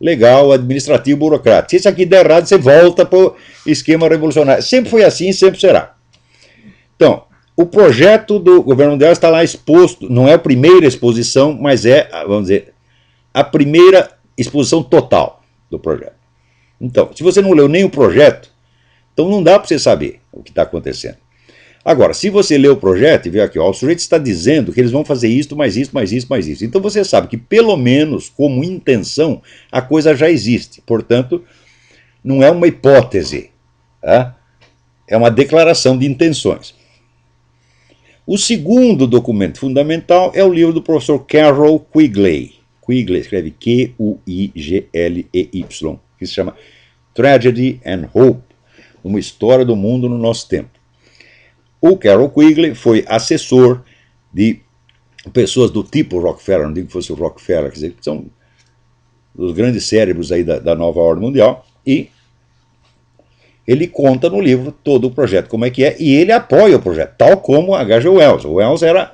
legal, administrativo, burocrático. Se isso aqui der errado, você volta para o esquema revolucionário. Sempre foi assim e sempre será. Então, o projeto do governo mundial está lá exposto, não é a primeira exposição, mas é, vamos dizer, a primeira exposição total do projeto. Então, se você não leu nem o projeto, então não dá para você saber o que está acontecendo. Agora, se você lê o projeto e vê aqui, ó, o sujeito está dizendo que eles vão fazer isto, mais isso, mais isso, mais isso. Então você sabe que, pelo menos como intenção, a coisa já existe. Portanto, não é uma hipótese, tá? É uma declaração de intenções. O segundo documento fundamental é o livro do professor Carroll Quigley. Quigley escreve Q-U-I-G-L-E-Y, que se chama Tragedy and Hope, uma história do mundo no nosso tempo. O Carroll Quigley foi assessor de pessoas do tipo Rockefeller, não digo que fosse o Rockefeller, quer dizer, que são os grandes cérebros aí da nova ordem mundial, e ele conta no livro todo o projeto, como é que é, e ele apoia o projeto, tal como H.G. Wells. O Wells era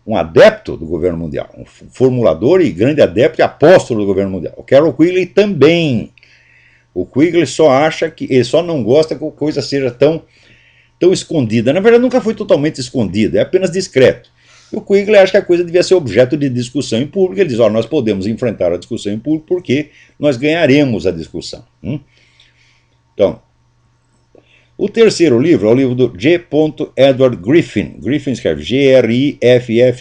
um adepto do governo mundial, um formulador e grande adepto e apóstolo do governo mundial. O Carroll Quigley também. O Quigley só acha que, ele só não gosta que a coisa seja tão escondida. Na verdade, nunca foi totalmente escondida, é apenas discreto. E o Quigley acha que a coisa devia ser objeto de discussão em público. Ele diz, nós podemos enfrentar a discussão em público porque nós ganharemos a discussão. Então, o terceiro livro é o livro do G. Edward Griffin. Griffin escreve G-R-I-F-F-I-N.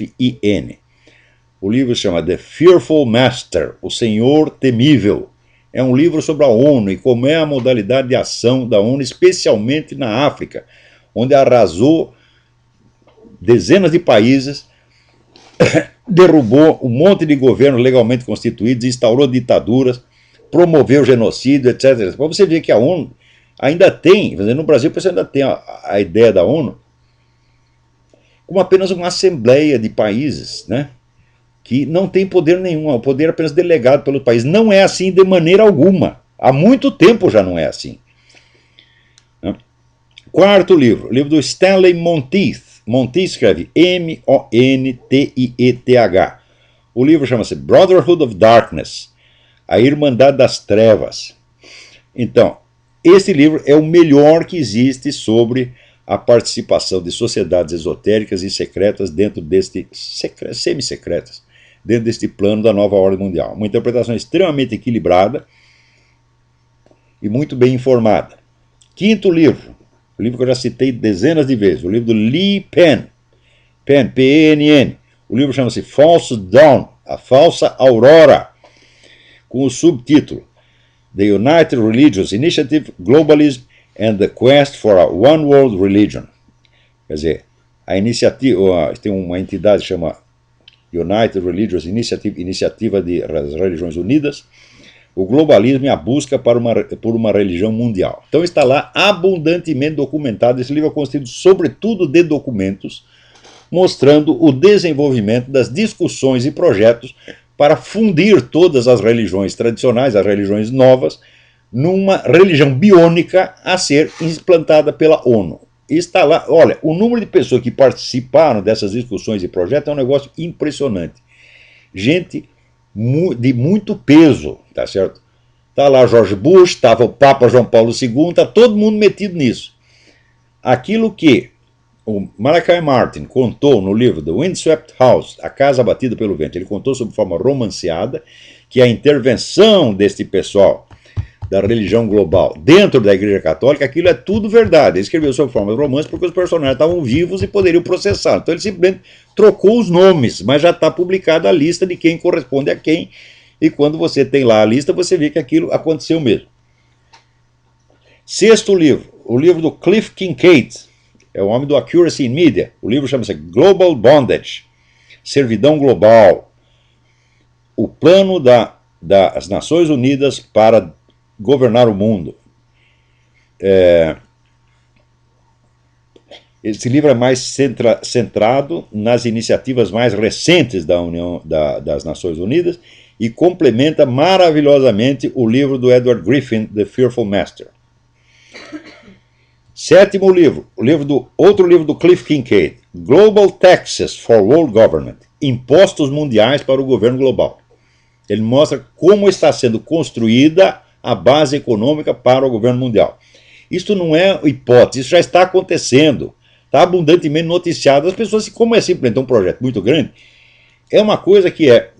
O livro se chama The Fearful Master, o Senhor Temível. É um livro sobre a ONU e como é a modalidade de ação da ONU, especialmente na África, onde arrasou dezenas de países, derrubou um monte de governos legalmente constituídos, instaurou ditaduras, promoveu genocídio, etc. Para você ver que a ONU ainda tem, no Brasil você ainda tem a ideia da ONU como apenas uma assembleia de países, né, que não tem poder nenhum, o poder é apenas delegado pelo país. Não é assim de maneira alguma. Há muito tempo já não é assim. Quarto livro, o livro do Stanley Monteith. Monteith escreve M-O-N-T-I-E-T-H. O livro chama-se Brotherhood of Darkness, a Irmandade das Trevas. Então, esse livro é o melhor que existe sobre a participação de sociedades esotéricas e secretas dentro deste, semi-secretas, dentro deste plano da nova ordem mundial. Uma interpretação extremamente equilibrada e muito bem informada. Quinto livro, o livro que eu já citei dezenas de vezes, o livro do Lee Penn, P-E-N-N. O livro chama-se False Dawn, a Falsa Aurora, com o subtítulo The United Religious Initiative, Globalism and the Quest for a One World Religion. Quer dizer, a iniciativa, tem uma entidade que chama United Religious Initiative, Iniciativa das Religiões Unidas, o globalismo e a busca por uma religião mundial. Então está lá abundantemente documentado. Esse livro é constituído sobretudo de documentos mostrando o desenvolvimento das discussões e projetos para fundir todas as religiões tradicionais, as religiões novas, numa religião biônica a ser implantada pela ONU. E está lá, olha, o número de pessoas que participaram dessas discussões e projetos é um negócio impressionante. Gente de muito peso, tá certo? Está lá George Bush, estava o Papa João Paulo II, está todo mundo metido nisso. Aquilo que o Malachi Martin contou no livro The Windswept House, A Casa Batida pelo Vento, ele contou sob forma romanceada que a intervenção deste pessoal da religião global dentro da Igreja Católica, aquilo é tudo verdade. Ele escreveu sob forma de romance porque os personagens estavam vivos e poderiam processar. Então ele simplesmente trocou os nomes, mas já está publicada a lista de quem corresponde a quem, e quando você tem lá a lista, você vê que aquilo aconteceu mesmo. Sexto livro, o livro do Cliff Kincaid, é o homem do Accuracy in Media. O livro chama-se Global Bondage, Servidão Global, o plano das Nações Unidas para governar o mundo. Esse livro é mais centrado nas iniciativas mais recentes das Nações Unidas e complementa maravilhosamente o livro do Edward Griffin, The Fearful Master. Sétimo livro, outro livro do Cliff Kincaid, Global Taxes for World Government, Impostos Mundiais para o Governo Global. Ele mostra como está sendo construída a base econômica para o governo mundial. Isso não é hipótese, isso já está acontecendo, está abundantemente noticiado. As pessoas, como é simplesmente um projeto muito grande, é uma coisa que é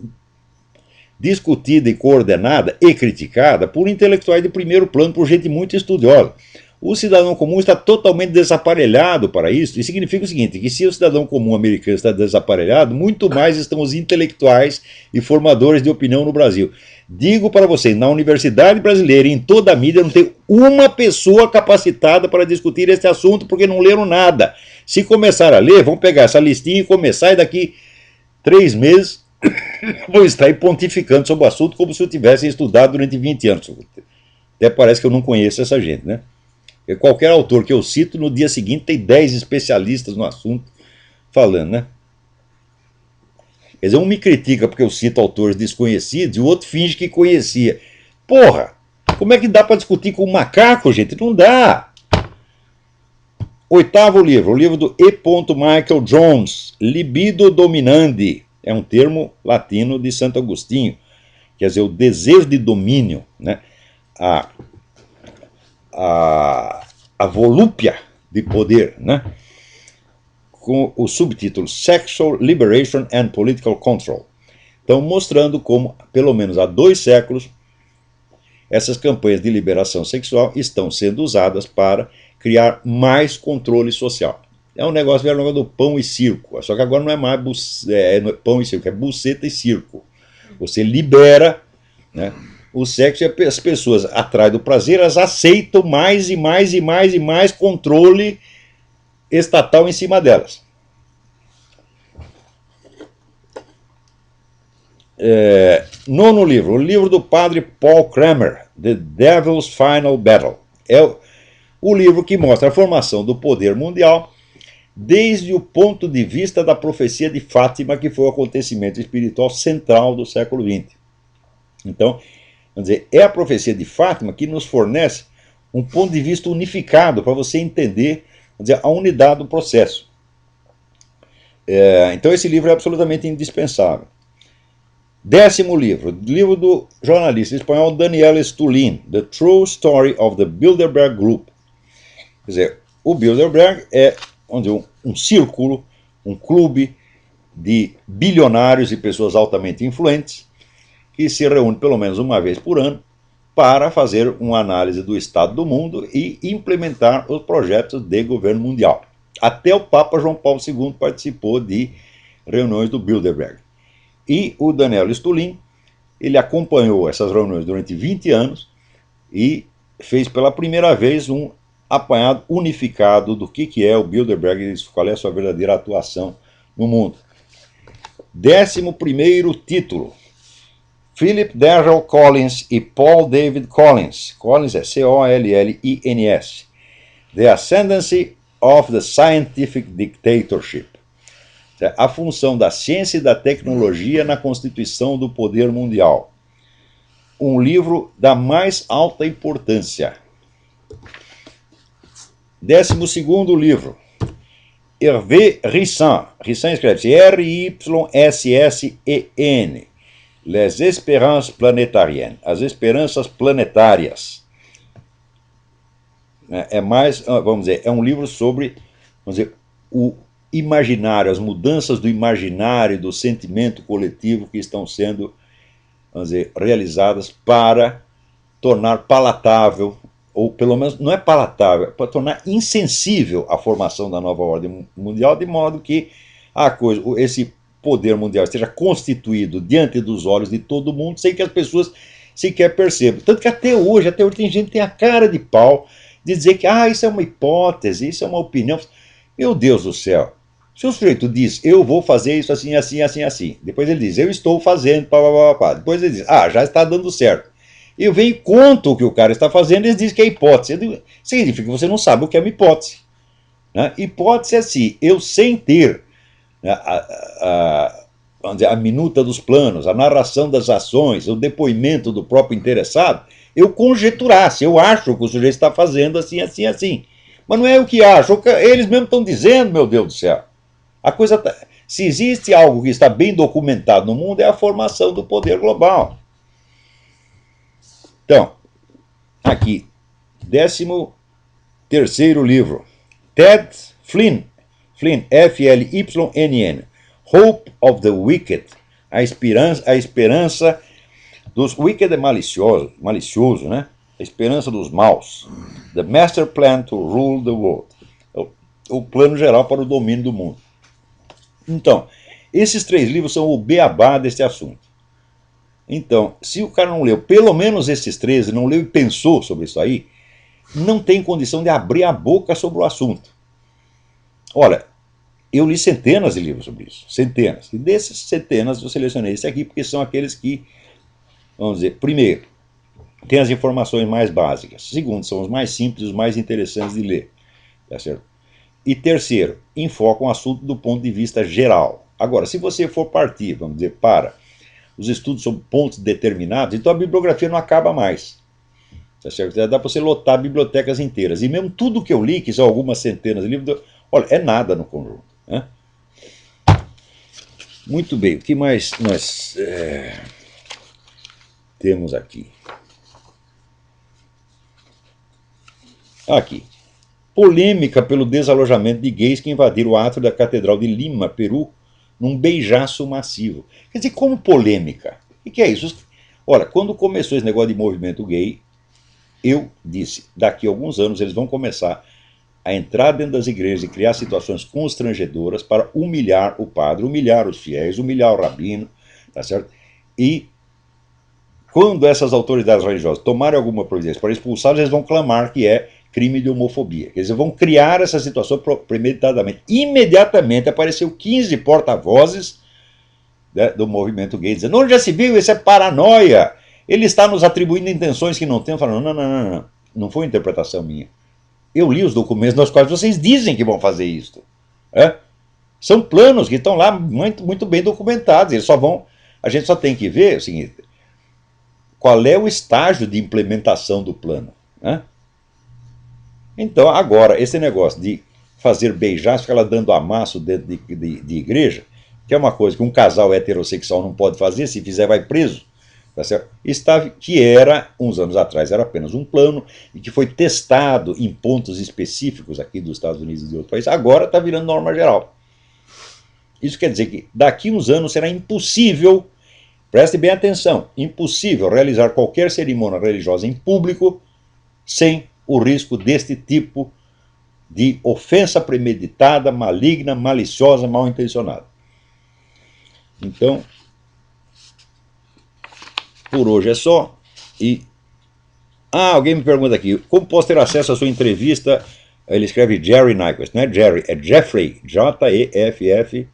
discutida e coordenada e criticada por intelectuais de primeiro plano, por gente muito estudiosa. O cidadão comum está totalmente desaparelhado para isso, e significa o seguinte, que se o cidadão comum americano está desaparelhado, muito mais estão os intelectuais e formadores de opinião no Brasil. Digo para vocês, na universidade brasileira e em toda a mídia não tem uma pessoa capacitada para discutir esse assunto, porque não leram nada. Se começar a ler, vão pegar essa listinha e começar, e daqui 3 meses vou estar aí pontificando sobre o assunto como se eu tivesse estudado durante 20 anos. Até parece que eu não conheço essa gente, né? Qualquer autor que eu cito, no dia seguinte tem 10 especialistas no assunto falando, né? Quer dizer, um me critica porque eu cito autores desconhecidos e o outro finge que conhecia. Porra, como é que dá para discutir com um macaco, gente? Não dá. Oitavo livro, o livro do E. Michael Jones, Libido Dominandi. É um termo latino de Santo Agostinho. Quer dizer, o desejo de domínio, né? A volúpia de poder, né? Com o subtítulo Sexual Liberation and Political Control. Então, mostrando como, pelo menos há 2 séculos, essas campanhas de liberação sexual estão sendo usadas para criar mais controle social. É um negócio, era um negócio do pão e circo, só que agora não é mais pão e circo, é buceta e circo. Você libera, né, o sexo, e as pessoas, atrás do prazer, elas aceitam mais e mais e mais e mais controle estatal em cima delas. Nono livro, o livro do padre Paul Kramer, The Devil's Final Battle. É o livro que mostra a formação do poder mundial desde o ponto de vista da profecia de Fátima, que foi o acontecimento espiritual central do século XX. Então, vamos dizer, é a profecia de Fátima que nos fornece um ponto de vista unificado para você entender, vamos dizer, a unidade do processo. Então esse livro é absolutamente indispensável. 10º livro, livro do jornalista espanhol Daniel Stulin, The True Story of the Bilderberg Group. Quer dizer, o Bilderberg é um círculo, um clube de bilionários e pessoas altamente influentes que se reúne pelo menos uma vez por ano para fazer uma análise do estado do mundo e implementar os projetos de governo mundial. Até o Papa João Paulo II participou de reuniões do Bilderberg. E o Daniel Stulin, ele acompanhou essas reuniões durante 20 anos e fez pela primeira vez um apanhado unificado do que é o Bilderberg e qual é a sua verdadeira atuação no mundo. 11º título, Philip Darrell Collins e Paul David Collins. Collins é C-O-L-L-I-N-S. The Ascendancy of the Scientific Dictatorship. A função da ciência e da tecnologia na constituição do poder mundial. Um livro da mais alta importância. 12º livro, Hervé Rissan. Rissan escreve-se R-Y-S-S-E-N. Les Espérances Planétariennes. As Esperanças Planetárias. Vamos dizer, é um livro sobre, vamos dizer, o imaginário, as mudanças do imaginário, do sentimento coletivo que estão sendo, vamos dizer, realizadas para tornar palatável, ou pelo menos não é palatável, para tornar insensível a formação da nova ordem mundial, de modo que esse poder mundial esteja constituído diante dos olhos de todo mundo, sem que as pessoas sequer percebam. Tanto que até hoje tem gente que tem a cara de pau de dizer que isso é uma hipótese, isso é uma opinião. Meu Deus do céu. Se o sujeito diz, eu vou fazer isso assim, assim, assim, assim. Depois ele diz, eu estou fazendo, pá, pá, pá, pá. Depois ele diz, já está dando certo. Eu venho e conto o que o cara está fazendo e ele diz que é hipótese. Significa que você não sabe o que é uma hipótese. Né? Hipótese é assim, eu sem ter, né, vamos dizer, a minuta dos planos, a narração das ações, o depoimento do próprio interessado, eu conjeturasse, eu acho que o sujeito está fazendo assim, assim, assim. Mas não é o que acho, eles mesmos estão dizendo, meu Deus do céu. A coisa se existe algo que está bem documentado no mundo, é a formação do poder global. Então, aqui, 13º livro, Ted Flynn, F-L-Y-N-N, Hope of the Wicked, a esperança dos wicked é malicioso, né? A esperança dos maus. The Master Plan to Rule the World, o plano geral para o domínio do mundo. Então, esses 3 livros são o beabá desse assunto. Então, se o cara não leu pelo menos esses 13, não leu e pensou sobre isso aí, não tem condição de abrir a boca sobre o assunto. Olha, eu li centenas de livros sobre isso, centenas. E desses centenas eu selecionei esse aqui porque são aqueles que, vamos dizer, primeiro, tem as informações mais básicas. Segundo, são os mais simples, os mais interessantes de ler. Tá certo? E terceiro, enfoca um assunto do ponto de vista geral. Agora, se você for partir, vamos dizer, para os estudos sobre pontos determinados, então a bibliografia não acaba mais. Tá certo? Dá para você lotar bibliotecas inteiras. E mesmo tudo que eu li, que são algumas centenas de livros, olha, é nada no conjunto. Né? Muito bem, o que mais nós temos aqui? Aqui. Polêmica pelo desalojamento de gays que invadiram o átrio da Catedral de Lima, Peru, num beijaço massivo. Quer dizer, como polêmica? O que é isso? Olha, quando começou esse negócio de movimento gay, eu disse, daqui a alguns anos eles vão começar a entrar dentro das igrejas e criar situações constrangedoras para humilhar o padre, humilhar os fiéis, humilhar o rabino, tá certo? E quando essas autoridades religiosas tomarem alguma providência para expulsá-los, eles vão clamar que é crime de homofobia. Quer dizer, vão criar essa situação premeditadamente. Imediatamente apareceu 15 porta-vozes, né, do movimento gay, dizendo, onde já se viu, isso é paranoia, ele está nos atribuindo intenções que não tem. Falando, não foi interpretação minha. Eu li os documentos nos quais vocês dizem que vão fazer isso. São planos que estão lá muito, muito bem documentados. Eles só vão. A gente só tem que ver o seguinte: qual é o estágio de implementação do plano. Então, agora, esse negócio de fazer beijar, ficar lá dando amasso dentro de igreja, que é uma coisa que um casal heterossexual não pode fazer, se fizer vai preso, tá certo? Que era, uns anos atrás, era apenas um plano, e que foi testado em pontos específicos aqui dos Estados Unidos e de outros países, agora está virando norma geral. Isso quer dizer que daqui uns anos será impossível, preste bem atenção, impossível realizar qualquer cerimônia religiosa em público sem o risco deste tipo de ofensa premeditada, maligna, maliciosa, mal intencionada. Então, por hoje é só. E alguém me pergunta aqui, como posso ter acesso à sua entrevista? Ele escreve Jerry Nyquist, não é Jerry, é Jeffrey, J-E-F-F-R-E-Y,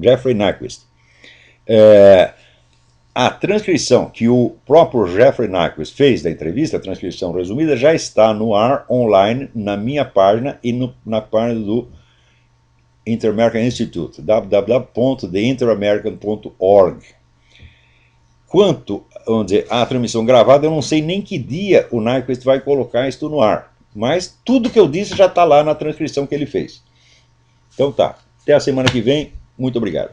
Jeffrey Nyquist. A transcrição que o próprio Jeffrey Nyquist fez da entrevista, a transcrição resumida, já está no ar online na minha página e na página do Inter-American Institute, www.theinteramerican.org. Quanto, vamos dizer, à transmissão gravada, eu não sei nem que dia o Nyquist vai colocar isso no ar, mas tudo que eu disse já está lá na transcrição que ele fez. Então tá, até a semana que vem, muito obrigado.